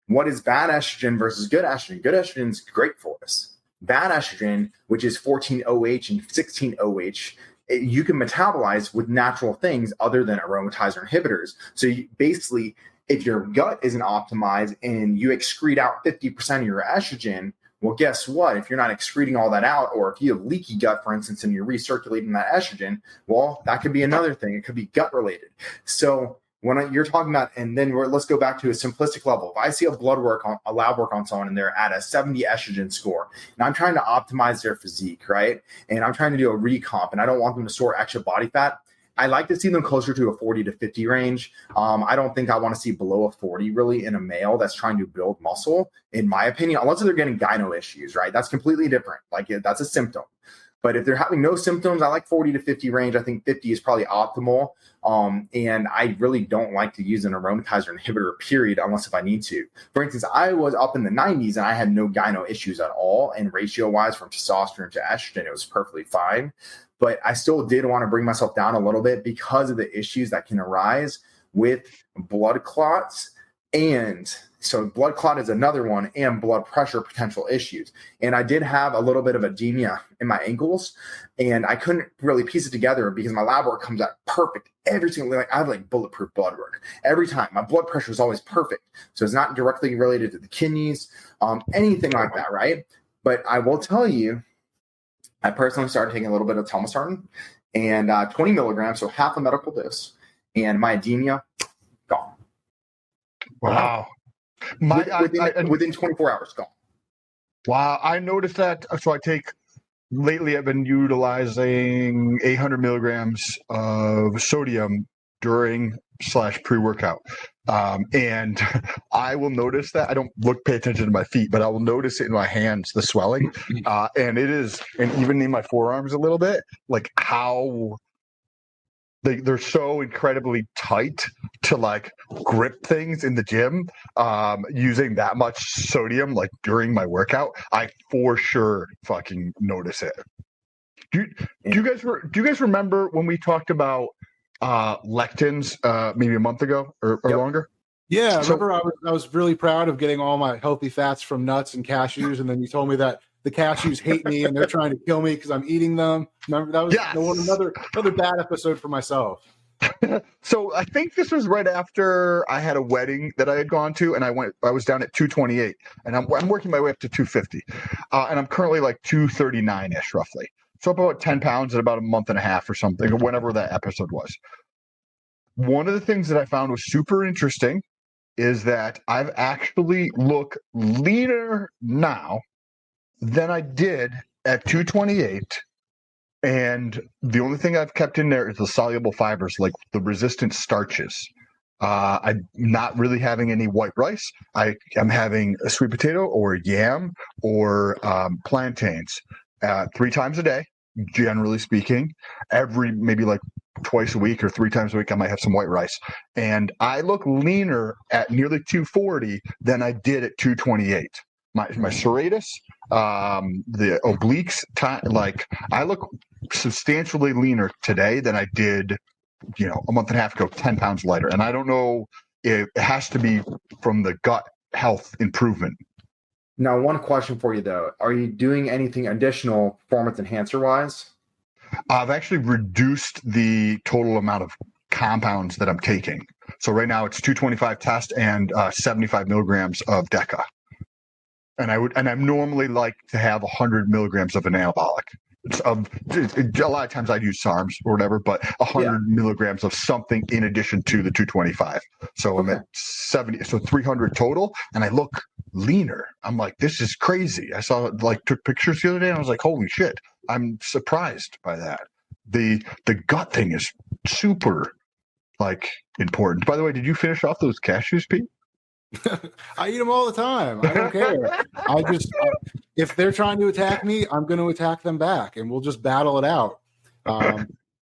what is bad estrogen versus good estrogen? Good estrogen is great for us. Bad estrogen, which is 14-OH and 16-OH, you can metabolize with natural things other than aromatizer inhibitors. So basically, if your gut isn't optimized and you excrete out 50% of your estrogen, well, guess what? If you're not excreting all that out, or if you have leaky gut, for instance, and you're recirculating that estrogen, well, that could be another thing. It could be gut related. So when you're talking about, and then let's go back to a simplistic level. If I see a lab work on someone and they're at a 70 estrogen score, and I'm trying to optimize their physique, right? And I'm trying to do a recomp, and I don't want them to store extra body fat, I like to see them closer to a 40 to 50 range. I don't think I want to see below a 40 really in a male that's trying to build muscle, in my opinion, unless they're getting gyno issues, right? That's completely different. Like that's a symptom. But if they're having no symptoms, I like 40 to 50 range. I think 50 is probably optimal. And I really don't like to use an aromatizer inhibitor, period, unless if I need to. For instance, I was up in the 90s and I had no gyno issues at all. And ratio-wise from testosterone to estrogen, it was perfectly fine. But I still did want to bring myself down a little bit because of the issues that can arise with blood clots. And so blood clot is another one, and blood pressure potential issues. And I did have a little bit of edema in my ankles, and I couldn't really piece it together because my lab work comes out perfect every single, like I have like bulletproof blood work every time. My blood pressure is always perfect. So it's not directly related to the kidneys, anything like that, right? But I will tell you, I personally started taking a little bit of telmisartan and 20 milligrams, so half a medical dose, and my edema gone. Wow. Within 24 hours, gone. Wow. I noticed that. So lately I've been utilizing 800 milligrams of sodium during / pre-workout. And I will notice that. I don't pay attention to my feet, but I will notice it in my hands, the swelling. And even in my forearms a little bit, like how they're so incredibly tight to like grip things in the gym. Using that much sodium like during my workout, I for sure fucking notice it. Do you guys remember when we talked about lectins maybe a month ago or longer? Yeah, I remember I was really proud of getting all my healthy fats from nuts and cashews, and then you told me that the cashews hate me and they're trying to kill me because I'm eating them. Remember that was another bad episode for myself. So I think this was right after I had a wedding that I had gone to, and I was down at 228, and I'm working my way up to 250, and I'm currently like 239-ish roughly. So up about 10 pounds in about a month and a half or something, or whenever that episode was. One of the things that I found was super interesting is that I've actually look leaner now than I did at 228. And the only thing I've kept in there is the soluble fibers, like the resistant starches. I'm not really having any white rice. I'm having a sweet potato or yam or plantains 3 times a day, generally speaking. Maybe like twice a week or 3 times a week, I might have some white rice. And I look leaner at nearly 240 than I did at 228. My serratus, the obliques, like I look substantially leaner today than I did, a month and a half ago, 10 pounds lighter. And I don't know, it has to be from the gut health improvement. Now, one question for you though: are you doing anything additional performance enhancer wise? I've actually reduced the total amount of compounds that I'm taking. So right now it's 225 test and 75 milligrams of DECA. And I normally like to have 100 milligrams of an anabolic. A lot of times I'd use SARMs or whatever, but 100 milligrams of something in addition to the 225. So I'm at 70, so 300 total, and I look leaner. I'm like, this is crazy. I saw like took pictures the other day and I was like, holy shit. I'm surprised by that. The gut thing is super like important. By the way, did you finish off those cashews, Pete? I eat them all the time. I don't care. If they're trying to attack me, I'm going to attack them back, and we'll just battle it out. But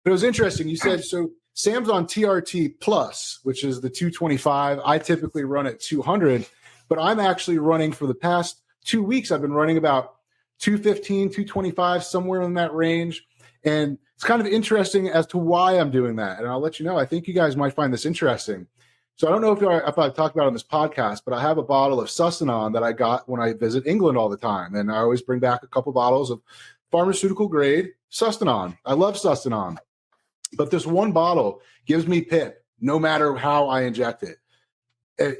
it was interesting. You said, so Sam's on TRT plus, which is the 225. I typically run at 200, but I'm actually running for the past 2 weeks. I've been running about 215, 225, somewhere in that range. And it's kind of interesting as to why I'm doing that. And I'll let you know, I think you guys might find this interesting. So I don't know if I've talked about it on this podcast, but I have a bottle of Sustanon that I got when I visit England all the time. And I always bring back a couple bottles of pharmaceutical grade Sustanon. I love Sustanon. But this one bottle gives me pip no matter how I inject it.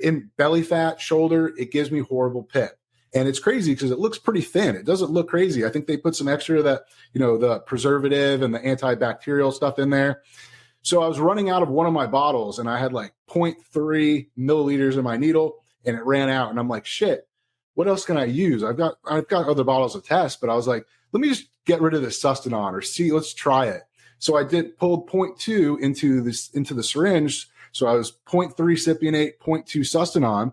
In belly fat, shoulder, it gives me horrible pip. And it's crazy because it looks pretty thin. It doesn't look crazy. I think they put some extra of that, the preservative and the antibacterial stuff in there. So I was running out of one of my bottles and I had like 0.3 milliliters in my needle and it ran out. And I'm like, shit, what else can I use? I've got other bottles of test, but I was like, let me just get rid of this Sustanon let's try it. So I pulled 0.2 into the syringe. So I was 0.3 cypionate, 0.2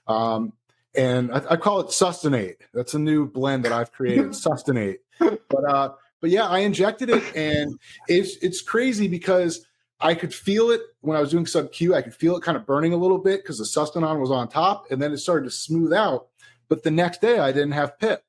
Sustanon. And I call it Sustanate. That's a new blend that I've created, Sustanate. But yeah, I injected it, and it's crazy because I could feel it when I was doing sub Q. I could feel it kind of burning a little bit because the Sustanon was on top, and then it started to smooth out. But the next day, I didn't have pip.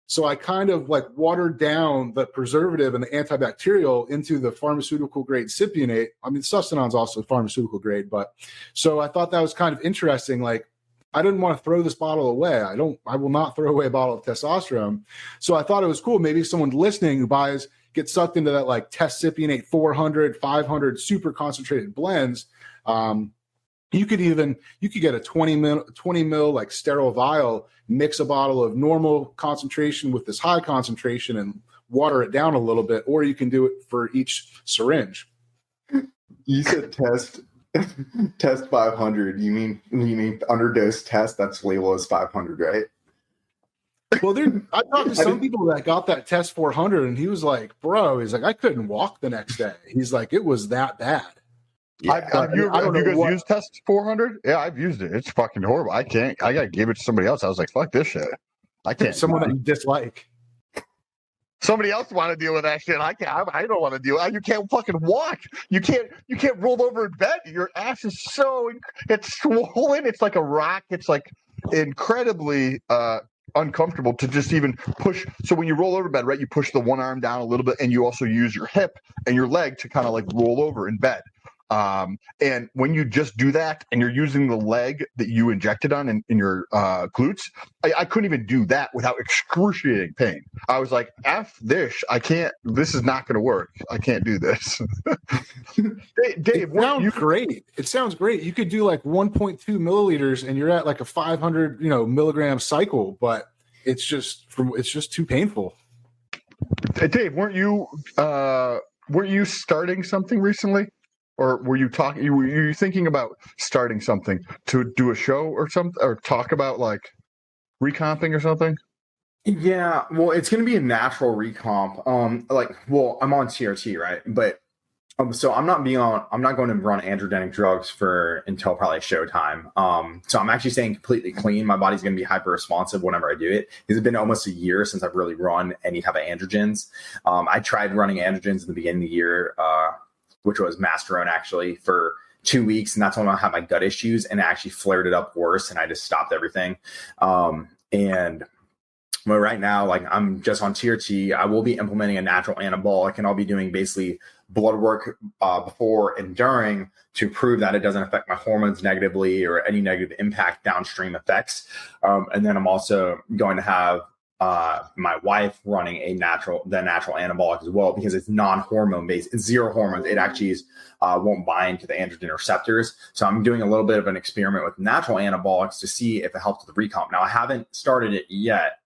So I kind of like watered down the preservative and the antibacterial into the pharmaceutical grade cypionate. I mean, Sustanon's also pharmaceutical grade, but so I thought that was kind of interesting. Like, I didn't want to throw this bottle away. I will not throw away a bottle of testosterone. So I thought it was cool. Maybe someone listening who gets sucked into that like test cypionate 400, 500 super concentrated blends. You could get a 20 mil like sterile vial, mix a bottle of normal concentration with this high concentration and water it down a little bit, or you can do it for each syringe. You said test 500. You mean underdose test? That's labeled as 500, right? Well, I talked to some people that got that test 400, and he was like, "Bro, he's like, I couldn't walk the next day." He's like, "It was that bad." Yeah. Have you guys used test 400? Yeah, I've used it. It's fucking horrible. I gotta give it to somebody else. I was like, fuck this shit. I can't. Someone that you dislike. Somebody else want to deal with that shit. I can't. I don't want to deal. You can't fucking walk. You can't roll over in bed. Your ass is it's swollen. It's like a rock. It's like incredibly uncomfortable to just even push. So when you roll over in bed, right, you push the one arm down a little bit, and you also use your hip and your leg to kind of like roll over in bed. And when you just do that and you're using the leg that you injected on in your glutes, I couldn't even do that without excruciating pain. I was like, F this, I can't, this is not going to work. I can't do this. Dave, it sounds great. You could do like 1.2 milliliters and you're at like a 500, milligram cycle, but it's just too painful. Dave, weren't you starting something recently? Or were you thinking about starting something to do a show or something, or talk about like recomping or something? Yeah, well, it's going to be a natural recomp. I'm on TRT, right? But so I'm not going to run androgenic drugs until probably showtime. So I'm actually staying completely clean. My body's going to be hyper responsive whenever I do it. It's been almost a year since I've really run any type of androgens. I tried running androgens in the beginning of the year, which was Masterone actually for 2 weeks. And that's when I had my gut issues and it actually flared it up worse. And I just stopped everything. Well, right now, like I'm just on TRT. I will be implementing a natural anabolic and I'll be doing basically blood work before and during to prove that it doesn't affect my hormones negatively or any negative impact downstream effects. And then I'm also going to have my wife running the natural anabolic as well, because it's non-hormone based. It's zero hormones. It actually won't bind to the androgen receptors. So I'm doing a little bit of an experiment with natural anabolics to see if it helps with the recomp. Now I haven't started it yet,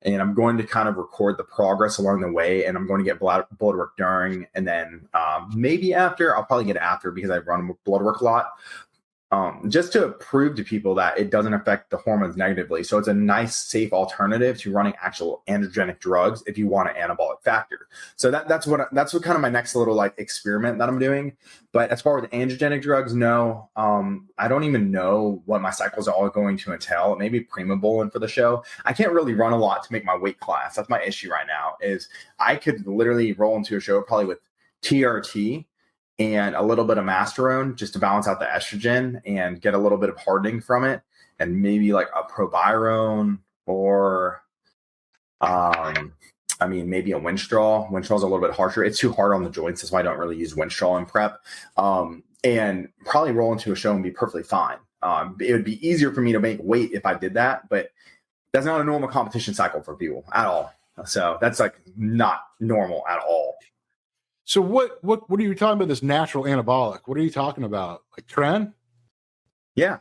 and I'm going to kind of record the progress along the way, and I'm going to get blood work during, and then maybe after. I'll probably get after because I run blood work a lot. just to prove to people that it doesn't affect the hormones negatively. So it's a nice, safe alternative to running actual androgenic drugs if you want an anabolic factor. So that's what kind of my next little like experiment that I'm doing. But as far as androgenic drugs, no, I don't even know what my cycles are all going to entail. It may be primobolan for the show. I can't really run a lot to make my weight class. That's my issue right now. Is I could literally roll into a show probably with TRT and a little bit of masterone just to balance out the estrogen and get a little bit of hardening from it, and maybe like a Berberine or maybe a Winstrol. Winstrol's a little bit harsher. It's too hard on the joints. That's why I don't really use Winstrol in prep. And probably roll into a show and be perfectly fine. It would be easier for me to make weight if I did that, but that's not a normal competition cycle for people at all. So that's like not normal at all. So what are you talking about, this natural anabolic? What are you talking about? Like Tren? Yeah.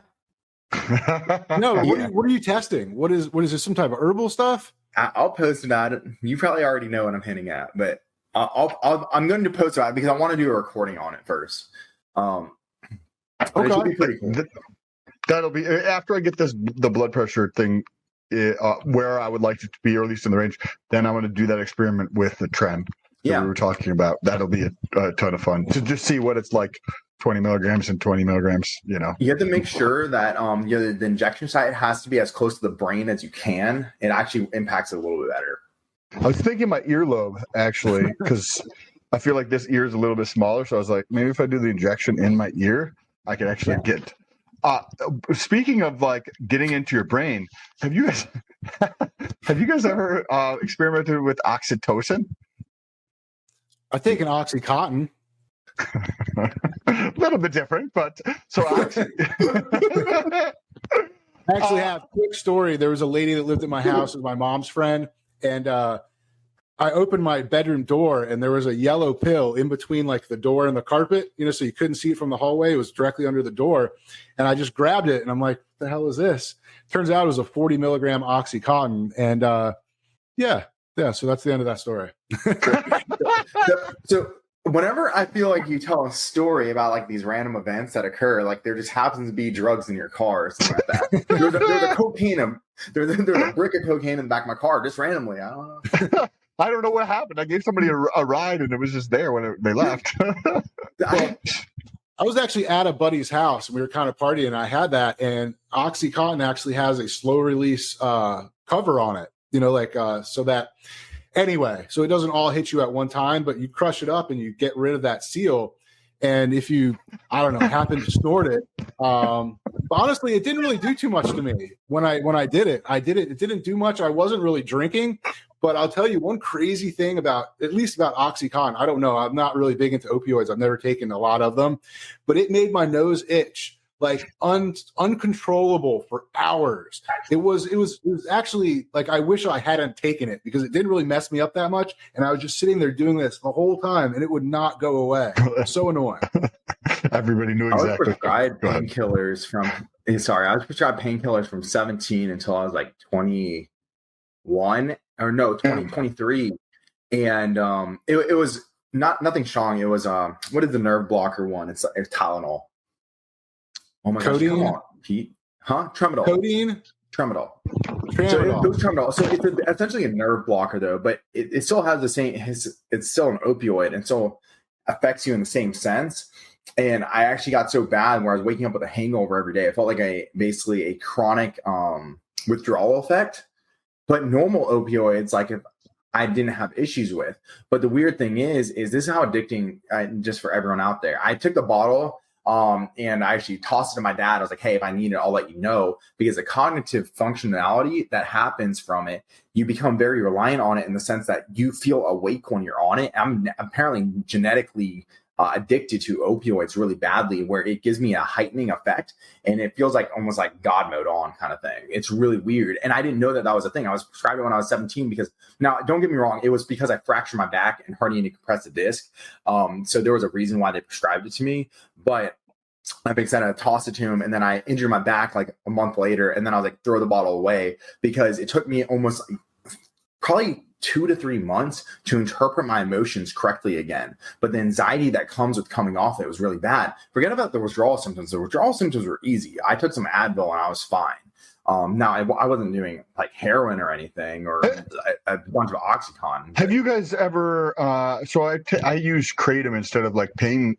No, what are you testing? What is this, some type of herbal stuff? I'll post about it. You probably already know what I'm hinting at, but I'm going to post about it because I want to do a recording on it first. Okay. It should be pretty cool. That'll be after I get the blood pressure thing where I would like it to be, or at least in the range. Then I'm going to do that experiment with the Tren that we were talking about. That'll be a ton of fun to just see what it's like. 20 milligrams and 20 milligrams, you have to make sure that the injection site has to be as close to the brain as you can. It actually impacts it a little bit better. I was thinking my earlobe, actually, because I feel like this ear is a little bit smaller. So I was like, maybe if I do the injection in my ear, I can actually get. Speaking of like getting into your brain, have you guys ever experimented with oxytocin? I think an Oxycontin. A little bit different, but so I actually have a quick story. There was a lady that lived at my house, was my mom's friend, and I opened my bedroom door and there was a yellow pill in between like the door and the carpet, so you couldn't see it from the hallway. It was directly under the door, and I just grabbed it and I'm like, what the hell is this? Turns out it was a 40 milligram Oxycontin, and so that's the end of that story. So whenever I feel like you tell a story about like these random events that occur, like there just happens to be drugs in your car or something like that. There's a brick of cocaine in the back of my car just randomly. I don't know. I don't know what happened. I gave somebody a ride and it was just there when they left. I was actually at a buddy's house and we were kind of partying, and I had that, and Oxycontin actually has a slow release cover on it, so that. Anyway, so it doesn't all hit you at one time, but you crush it up and you get rid of that seal. And if you, happen to snort it, honestly, it didn't really do too much to me when I did it. It didn't do much. I wasn't really drinking, but I'll tell you one crazy thing about Oxycontin. I don't know. I'm not really big into opioids. I've never taken a lot of them, but it made my nose itch like uncontrollable for hours. It was actually like, I wish I hadn't taken it because it didn't really mess me up that much. And I was just sitting there doing this the whole time and it would not go away. It was so annoying. Everybody knew exactly. I was prescribed painkillers from 17 until I was like 2023. And it was nothing strong. It was what is the nerve blocker one? It's Tylenol. Oh my gosh, come on, Pete. Huh? Tramadol. Codeine? Tramadol. So it was Tramadol. So it's essentially a nerve blocker, though, but it still has the same, it's still an opioid and still affects you in the same sense. And I actually got so bad where I was waking up with a hangover every day. I felt like basically a chronic withdrawal effect. But normal opioids, like if I didn't have issues with. But the weird thing is this is how addicting, just for everyone out there. I took the bottle and I actually tossed it to my dad. I was like, hey, if I need it, I'll let you know, because the cognitive functionality that happens from it, you become very reliant on it in the sense that you feel awake when you're on it. I'm apparently genetically addicted to opioids really badly, where it gives me a heightening effect and it feels like almost like God mode on kind of thing. It's really weird. And I didn't know that was a thing. I was prescribed it when I was 17 because, now don't get me wrong, it was because I fractured my back and herniated compressed disc. So there was a reason why they prescribed it to me. But like I said, I tossed it to him and then I injured my back like a month later. And then I was like, throw the bottle away, because it took me almost probably 2 to 3 months to interpret my emotions correctly again. But the anxiety that comes with coming off it was really bad. Forget about the withdrawal symptoms. The withdrawal symptoms were easy. I took some Advil and I was fine. Now I wasn't doing like heroin or anything or a bunch of Oxycontin. Have you guys ever? So I use Kratom instead of like pain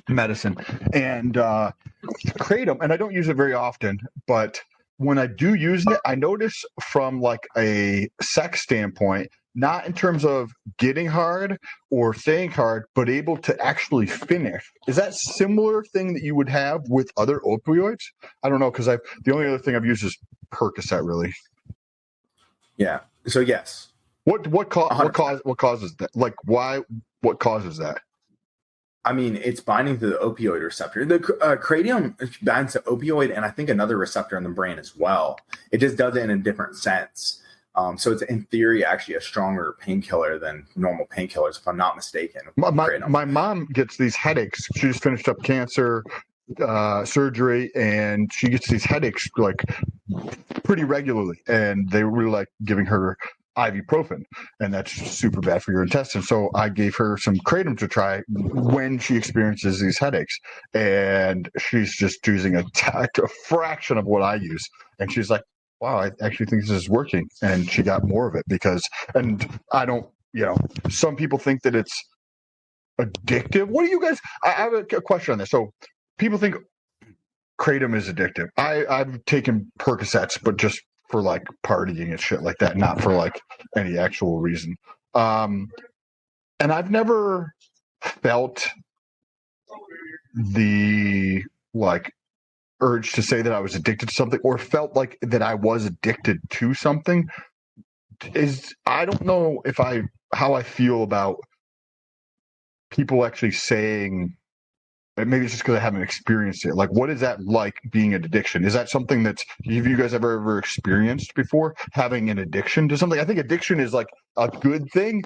medicine, and Kratom, and I don't use it very often, but when I do use it, I notice from like a sex standpoint, not in terms of getting hard or staying hard, but able to actually finish. Is that similar thing that you would have with other opioids? I don't know, because the only other thing I've used is Percocet, really. Yeah. So yes. What causes that? Like why? What causes that? I mean, it's binding to the opioid receptor. The Kratom binds to opioid and I think another receptor in the brain as well. It just does it in a different sense. So it's in theory actually a stronger painkiller than normal painkillers, if I'm not mistaken. My mom gets these headaches. She just finished up cancer surgery, and she gets these headaches like pretty regularly. And they were like giving her ibuprofen, and that's super bad for your intestines. So I gave her some Kratom to try when she experiences these headaches, and she's just using a fraction of what I use, and she's like, wow, I actually think this is working. And she got more of it and I don't, some people think that it's addictive. What do you guys, I have a question on this. So people think Kratom is addictive. I've taken Percocets, but just for like partying and shit like that, not for like any actual reason. And I've never felt the like urge to say that I was addicted to something or felt like that I was addicted to something. I don't know how I feel about people actually saying, maybe it's just because I haven't experienced it. Like, what is that like being an addiction? Is that something have you guys ever experienced before, having an addiction to something? I think addiction is like a good thing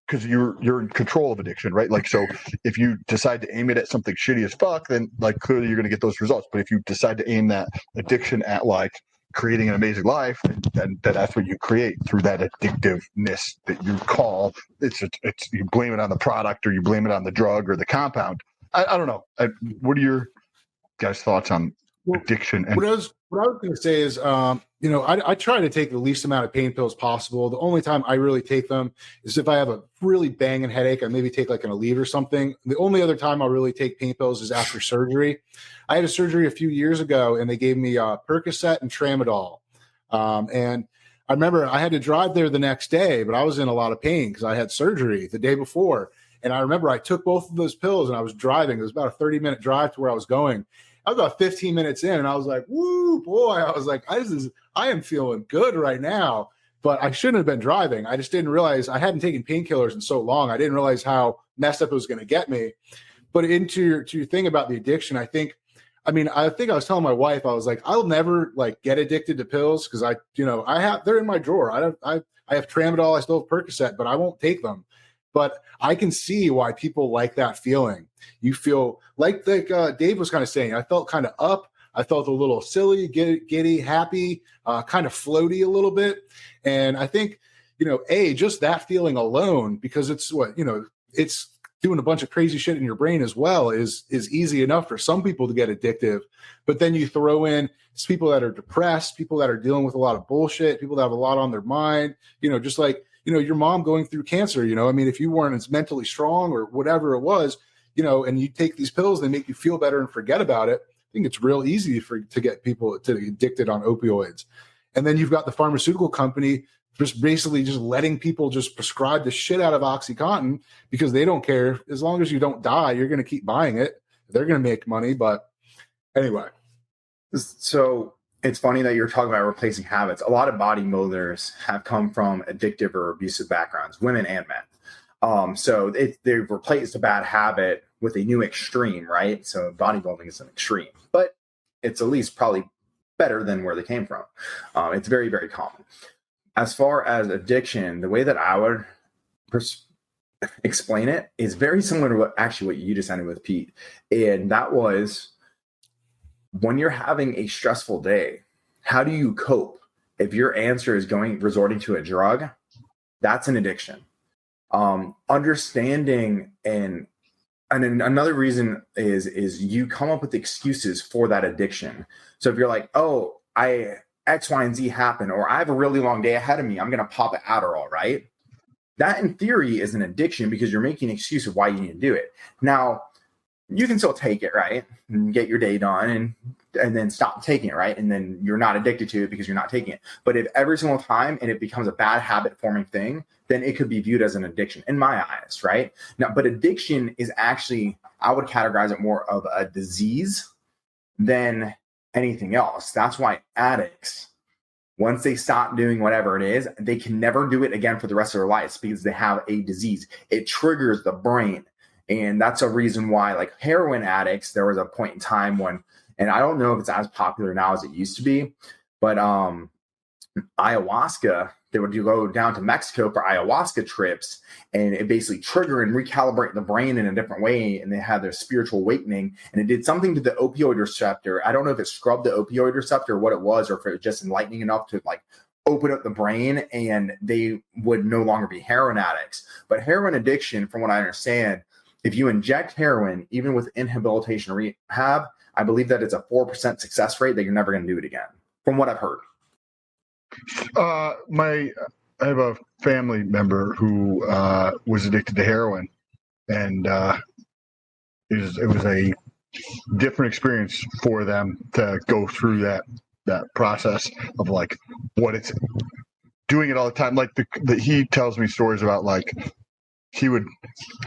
because you're in control of addiction, right? Like, so if you decide to aim it at something shitty as fuck, then like clearly you're going to get those results. But if you decide to aim that addiction at like creating an amazing life, then that's what you create through that addictiveness that you call it's you blame it on the product or you blame it on the drug or the compound. I don't know. What are your guys' thoughts on addiction? And what I was going to say is, I try to take the least amount of pain pills possible. The only time I really take them is if I have a really banging headache. I maybe take like an Aleve or something. The only other time I'll really take pain pills is after surgery. I had a surgery a few years ago, and they gave me Percocet and Tramadol. And I remember I had to drive there the next day, but I was in a lot of pain because I had surgery the day before. And I remember I took both of those pills and I was driving. It was about a 30-minute drive to where I was going. I was about 15 minutes in and I was like, woo, boy. I was like, I am feeling good right now. But I shouldn't have been driving. I just didn't realize I hadn't taken painkillers in so long. I didn't realize how messed up it was going to get me. But to your thing about the addiction, I think I was telling my wife, I was like, I'll never like get addicted to pills because they're in my drawer. I have Tramadol, I still have Percocet, but I won't take them. But I can see why people like that feeling. You feel like Dave was kind of saying, I felt kind of up. I felt a little silly, giddy, happy, kind of floaty a little bit. And I think, just that feeling alone, because it's it's doing a bunch of crazy shit in your brain as well is easy enough for some people to get addictive. But then you throw in people that are depressed, people that are dealing with a lot of bullshit, people that have a lot on their mind, just like, your mom going through cancer, if you weren't as mentally strong or whatever it was, and you take these pills, they make you feel better and forget about it. I think it's real easy to get people to addicted on opioids. And then you've got the pharmaceutical company just basically just letting people just prescribe the shit out of OxyContin because they don't care. As long as you don't die, you're going to keep buying it. They're going to make money. But anyway. So it's funny that you're talking about replacing habits. A lot of bodybuilders have come from addictive or abusive backgrounds, women and men. So they've replaced a bad habit with a new extreme, right? So bodybuilding is an extreme, but it's at least probably better than where they came from. It's very, very common. As far as addiction, the way that I would explain it is very similar to what you just ended with, Pete. And that was, when you're having a stressful day, how do you cope? if your answer is resorting to a drug, that's an addiction. Understanding and another reason is you come up with excuses for that addiction. So if you're like, oh, X, Y, and Z happen, or I have a really long day ahead of me, I'm going to pop an Adderall, right? That in theory is an addiction because you're making an excuse of why you need to do it. Now, you can still take it, right? And get your day done and then stop taking it, right? And then you're not addicted to it because you're not taking it. But if every single time and it becomes a bad habit forming thing, then it could be viewed as an addiction in my eyes, right? Now, but addiction is actually, I would categorize it more of a disease than anything else. That's why addicts, once they stop doing whatever it is, they can never do it again for the rest of their lives because they have a disease. It triggers the brain. And that's a reason why, like heroin addicts, there was a point in time when, and I don't know if it's as popular now as it used to be, but ayahuasca, they would go down to Mexico for ayahuasca trips, and it basically trigger and recalibrate the brain in a different way, and they had their spiritual awakening, and it did something to the opioid receptor. I don't know if it scrubbed the opioid receptor or what it was, or if it was just enlightening enough to like open up the brain, and they would no longer be heroin addicts. But heroin addiction, from what I understand, if you inject heroin, even with rehabilitation rehab, I believe that it's a 4% success rate that you're never going to do it again, from what I've heard. I have a family member who was addicted to heroin, and it was a different experience for them to go through that process of like what it's doing it all the time. Like he tells me stories about like he would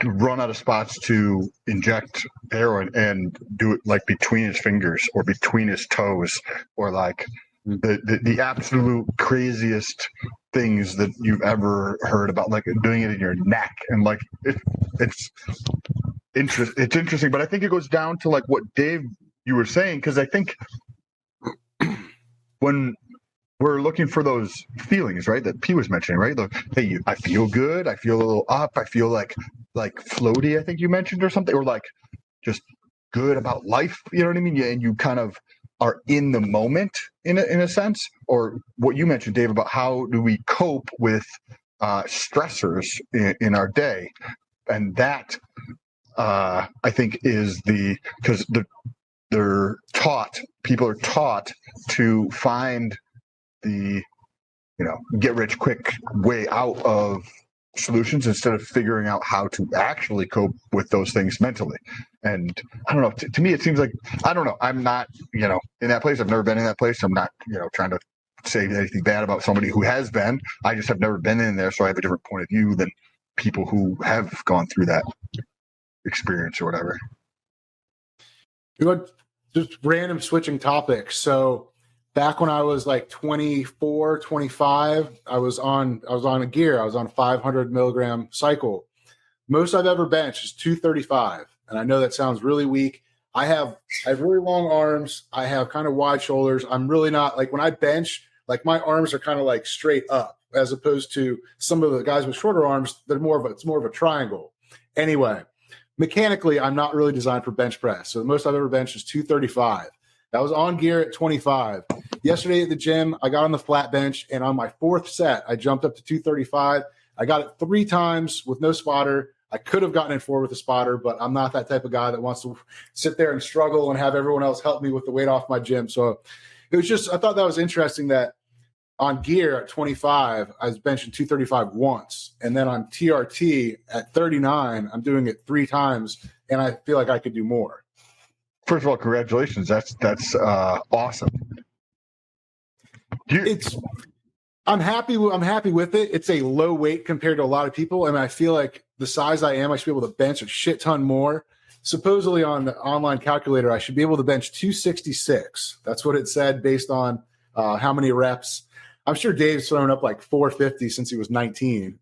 run out of spots to inject heroin and do it like between his fingers or between his toes, or like the absolute craziest things that you've ever heard about, like doing it in your neck. And like it's interesting, but I think it goes down to like what Dave, you were saying, because I think when we're looking for those feelings, right, that P was mentioning, right? Hey, I feel good, I feel a little up, I feel like floaty, I think you mentioned, or something, or like just good about life, you know what I mean? Yeah, and you kind of are in the moment in a sense, or what you mentioned, Dave, about how do we cope with stressors in our day. And that I think is because people are taught to find the get rich quick way out of solutions instead of figuring out how to actually cope with those things mentally. And I don't know, to me it seems like, I don't know, I'm not in that place. I've never been in that place. I'm not trying to say anything bad about somebody who has been. I just have never been in there, so I have a different point of view than people who have gone through that experience or whatever. Just random switching topics. So back when I was like 24, 25, I was on a gear. I was on a 500 milligram cycle. Most I've ever benched is 235. And I know that sounds really weak. I have really long arms. I have kind of wide shoulders. I'm really not, like when I bench, like my arms are kind of like straight up, as opposed to some of the guys with shorter arms. It's more of a triangle. Anyway, mechanically, I'm not really designed for bench press. So the most I've ever benched is 235. I was on gear at 25. Yesterday at the gym, I got on the flat bench, and on my fourth set, I jumped up to 235. I got it 3 times with no spotter. I could have gotten it 4 with a spotter, but I'm not that type of guy that wants to sit there and struggle and have everyone else help me with the weight off my gym. So it was just, I thought that was interesting that on gear at 25, I was benching 235 once. And then on TRT at 39, I'm doing it 3 times, and I feel like I could do more. First of all, congratulations. That's awesome. I'm happy with it. It's a low weight compared to a lot of people, and I feel like the size I am, I should be able to bench a shit ton more. Supposedly on the online calculator, I should be able to bench 266. That's what it said based on how many reps. I'm sure Dave's thrown up like 450 since he was 19.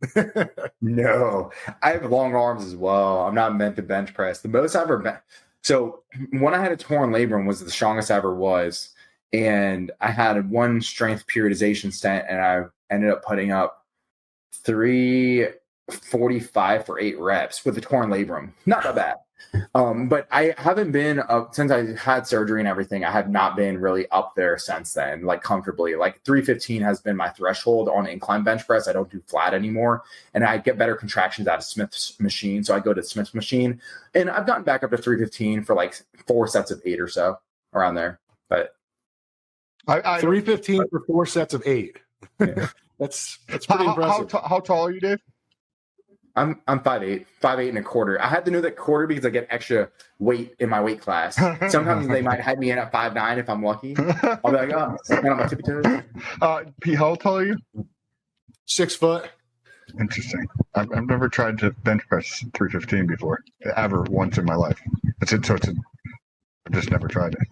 No, I have long arms as well. I'm not meant to bench press. The most I've ever been. So when I had a torn labrum was the strongest I ever was. And I had one strength periodization stent, and I ended up putting up 345 for 8 reps with a torn labrum. Not that bad. But I haven't been since I had surgery and everything. I have not been really up there since then, like comfortably. Like 315 has been my threshold on incline bench press. I don't do flat anymore, and I get better contractions out of Smith's machine. So I go to Smith's machine, and I've gotten back up to 315 for like 4 sets of 8 or so around there. But I 315 for 4 sets of 8. Yeah. That's pretty impressive. How tall are you, Dave? I'm 5'8", 5'8 1/4. I had to know that quarter because I get extra weight in my weight class. Sometimes they might have me in at 5'9" if I'm lucky. I'll be like, oh, stand on my tippy toes. Pete, how tall are you? 6 foot. Interesting. I've never tried to bench press 315 before, ever once in my life. I've just never tried it.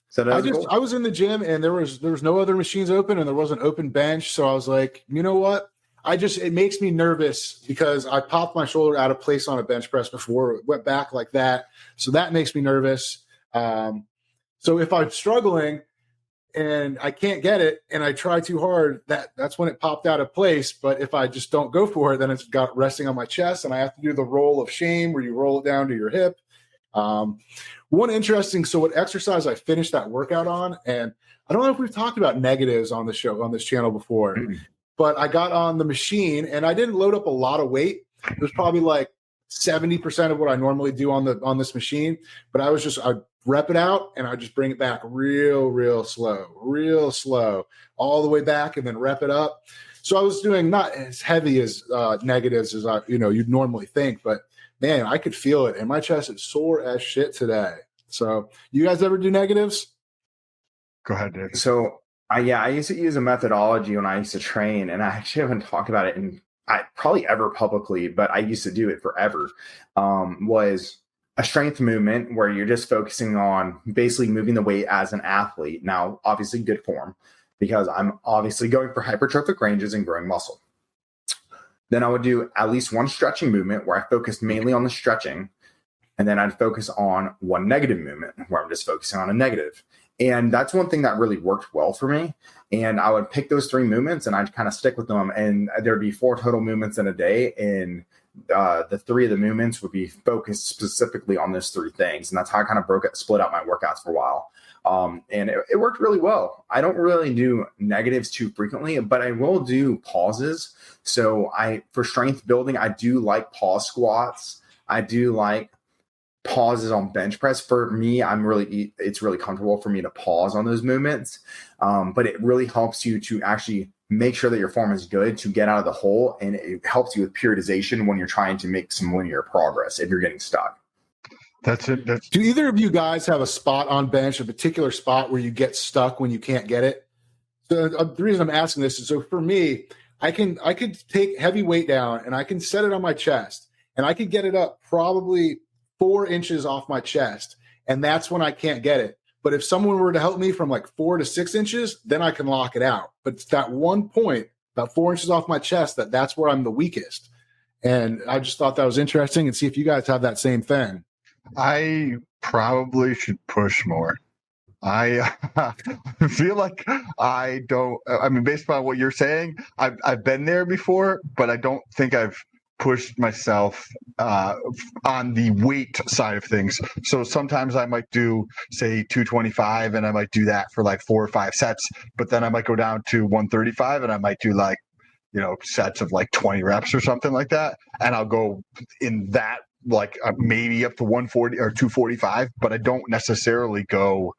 So I was in the gym and there was no other machines open and there was an open bench. So I was like, you know what? It makes me nervous because I popped my shoulder out of place on a bench press before. It went back like that. So that makes me nervous. So if I'm struggling and I can't get it and I try too hard, that's when it popped out of place. But if I just don't go for it, then it's got resting on my chest and I have to do the roll of shame where you roll it down to your hip. What exercise I finished that workout on, and I don't know if we've talked about negatives on this channel before, but I got on the machine and I didn't load up a lot of weight. It was probably like 70% of what I normally do on this machine, but I'd rep it out and I'd just bring it back real slow, all the way back and then rep it up. So I was doing not as heavy as negatives as you'd normally think, but man, I could feel it. And my chest is sore as shit today. So you guys ever do negatives? Go ahead, Dave. So I used to use a methodology when I used to train, and I actually haven't talked about it in probably ever publicly, but I used to do it forever. Was a strength movement where you're just focusing on basically moving the weight as an athlete. Now, obviously good form, because I'm obviously going for hypertrophic ranges and growing muscle. Then I would do at least one stretching movement where I focused mainly on the stretching. And then I'd focus on one negative movement where I'm just focusing on a negative. And that's one thing that really worked well for me. And I would pick those 3 movements and I'd kind of stick with them. And there'd be 4 total movements in a day. And the 3 of the movements would be focused specifically on those 3 things. And that's how I kind of split out my workouts for a while. And it worked really well. I don't really do negatives too frequently, but I will do pauses. So for strength building, I do like pause squats. I do like pauses on bench press. For me, it's really comfortable for me to pause on those movements. But it really helps you to actually make sure that your form is good to get out of the hole. And it helps you with periodization when you're trying to make some linear progress if you're getting stuck. That's it. Do either of you guys have a spot on bench, a particular spot where you get stuck when you can't get it? So the reason I'm asking this is, so for me, I could take heavy weight down and I can set it on my chest and I could get it up probably 4 inches off my chest. And that's when I can't get it. But if someone were to help me from like 4 to 6 inches, then I can lock it out. But it's that one point, about 4 inches off my chest, that's where I'm the weakest. And I just thought that was interesting and see if you guys have that same thing. I probably should push more. I feel like I don't. I mean, based on what you're saying, I've been there before, but I don't think I've pushed myself on the weight side of things. So sometimes I might do, say, 225, and I might do that for like 4 or 5 sets. But then I might go down to 135, and I might do like, sets of like 20 reps or something like that, and I'll go in that. Like maybe up to 140 or 245, but I don't necessarily go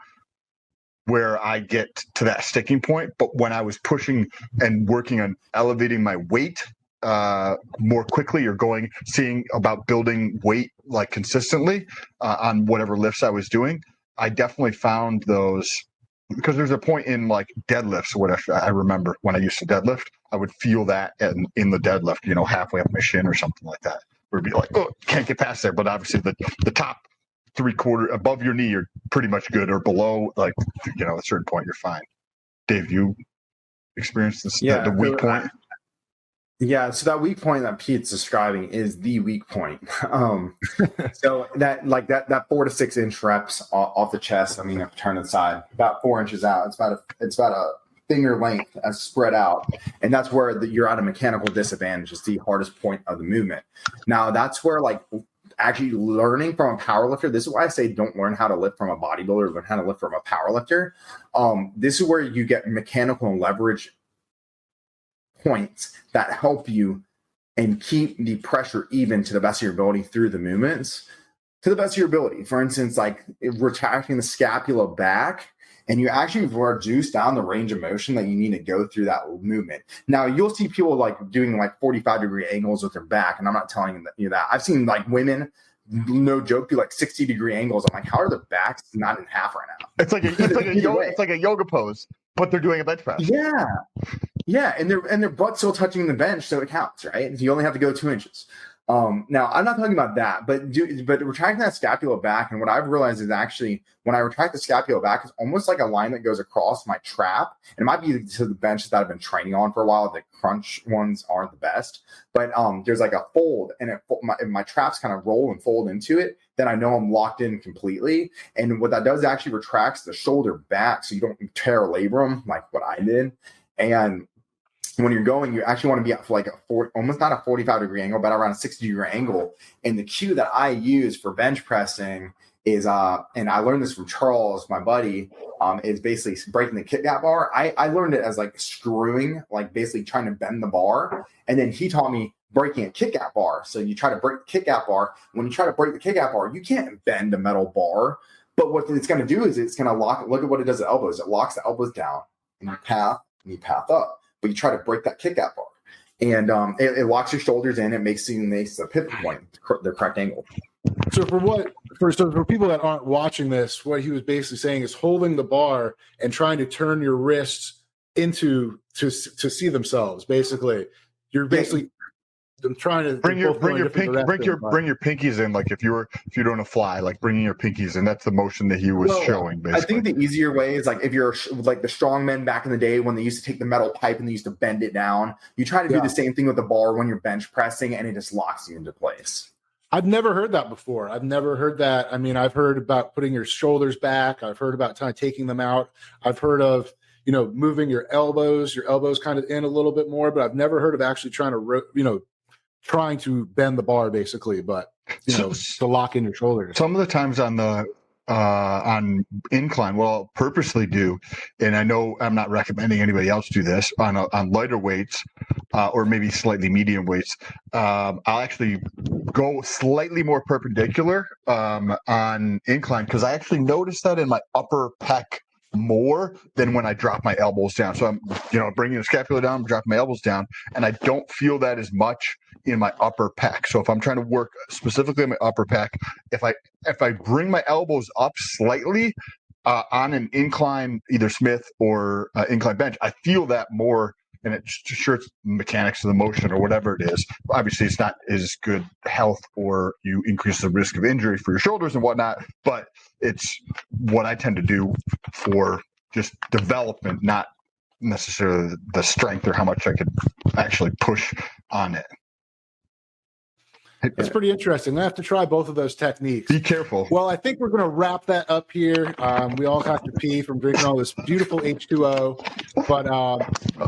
where I get to that sticking point. But when I was pushing and working on elevating my weight more quickly or seeing about building weight like consistently on whatever lifts I was doing, I definitely found those, because there's a point in like deadlifts, whatever. I remember when I used to deadlift, I would feel that in the deadlift, halfway up my shin or something like that. Would be like, oh, can't get past there. But obviously the top 3/4 above your knee, you're pretty much good, or below, like, a certain point, you're fine. Dave, you experienced this, the weak point? So that weak point that Pete's describing is the weak point. So that 4 to 6 inch reps off the chest, turn to the side, about 4 inches out. It's about a finger length as spread out, and that's where you're at a mechanical disadvantage. It's the hardest point of the movement. Now that's where actually learning from a power lifter. This is why I say don't learn how to lift from a bodybuilder, learn how to lift from a power lifter. This is where you get mechanical and leverage points that help you and keep the pressure even to the best of your ability through the movements to the best of your ability. For instance, like retracting the scapula back, and you actually reduce down the range of motion that you need to go through that movement. Now, you'll see people like doing like 45-degree angles with their back, and I'm not telling you that. I've seen like women, no joke, do like 60-degree angles. I'm like, how are their backs not in half right now? It's like a yoga pose, but they're doing a bench press. Yeah, and their butt's still touching the bench, so it counts, right? You only have to go 2 inches. Now, I'm not talking about that, but retracting that scapula back, and what I've realized is actually when I retract the scapula back, it's almost like a line that goes across my trap. And it might be to the benches that I've been training on for a while. The crunch ones aren't the best, but there's like a fold, and my traps kind of roll and fold into it. Then I know I'm locked in completely. And what that does actually retracts the shoulder back, so you don't tear a labrum like what I did. And when you're going, you actually want to be at like almost not a 45-degree angle, but around a 60-degree angle. And the cue that I use for bench pressing is, and I learned this from Charles, my buddy, is basically breaking the kick gap bar. I learned it as like screwing, like basically trying to bend the bar. And then he taught me breaking a kick gap bar. So you try to break the kick gap bar. When you try to break the kick gap bar, you can't bend a metal bar. But what it's going to do is it's going to look at what it does at elbows. It locks the elbows down and you path up. But you try to break that kick out bar, and it locks your shoulders in. It makes the pivot point the correct angle. So for people that aren't watching this, what he was basically saying is holding the bar and trying to turn your wrists to see themselves. Basically, you're basically trying to bring your pinkies in, like if you're doing a fly, like bringing your pinkies in. That's the motion that he was showing. Basically, I think the easier way is like if you're like the strong men back in the day when they used to take the metal pipe and they used to bend it down. You try to do the same thing with the bar when you're bench pressing, and it just locks you into place. I've never heard that before. I've never heard that. I mean, I've heard about putting your shoulders back. I've heard about kind of taking them out. I've heard of moving your elbows kind of in a little bit more, but I've never heard of actually trying to bend the bar basically, but to lock in your shoulders. Some of the times on incline, what I'll purposely do, and I know I'm not recommending anybody else do this on lighter weights or maybe slightly medium weights. I'll actually go slightly more perpendicular on incline, because I actually noticed that in my upper pec more than when I drop my elbows down. So I'm, bringing the scapula down, dropping my elbows down, and I don't feel that as much in my upper pec. So if I'm trying to work specifically in my upper pec, if I bring my elbows up slightly on an incline, either Smith or incline bench, I feel that more. And it's mechanics of the motion or whatever it is. Obviously, it's not as good health, or you increase the risk of injury for your shoulders and whatnot, but it's what I tend to do for just development, not necessarily the strength or how much I could actually push on it. It's pretty interesting. I have to try both of those techniques. Be careful. Well, I think we're going to wrap that up here. We all have to pee from drinking all this beautiful H2O. But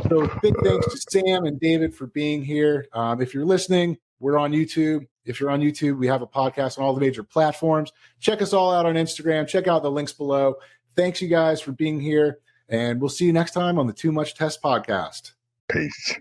so big thanks to Sam and David for being here. If you're listening, we're on YouTube. If you're on YouTube, we have a podcast on all the major platforms. Check us all out on Instagram. Check out the links below. Thanks, you guys, for being here. And we'll see you next time on the Too Much Test podcast. Peace.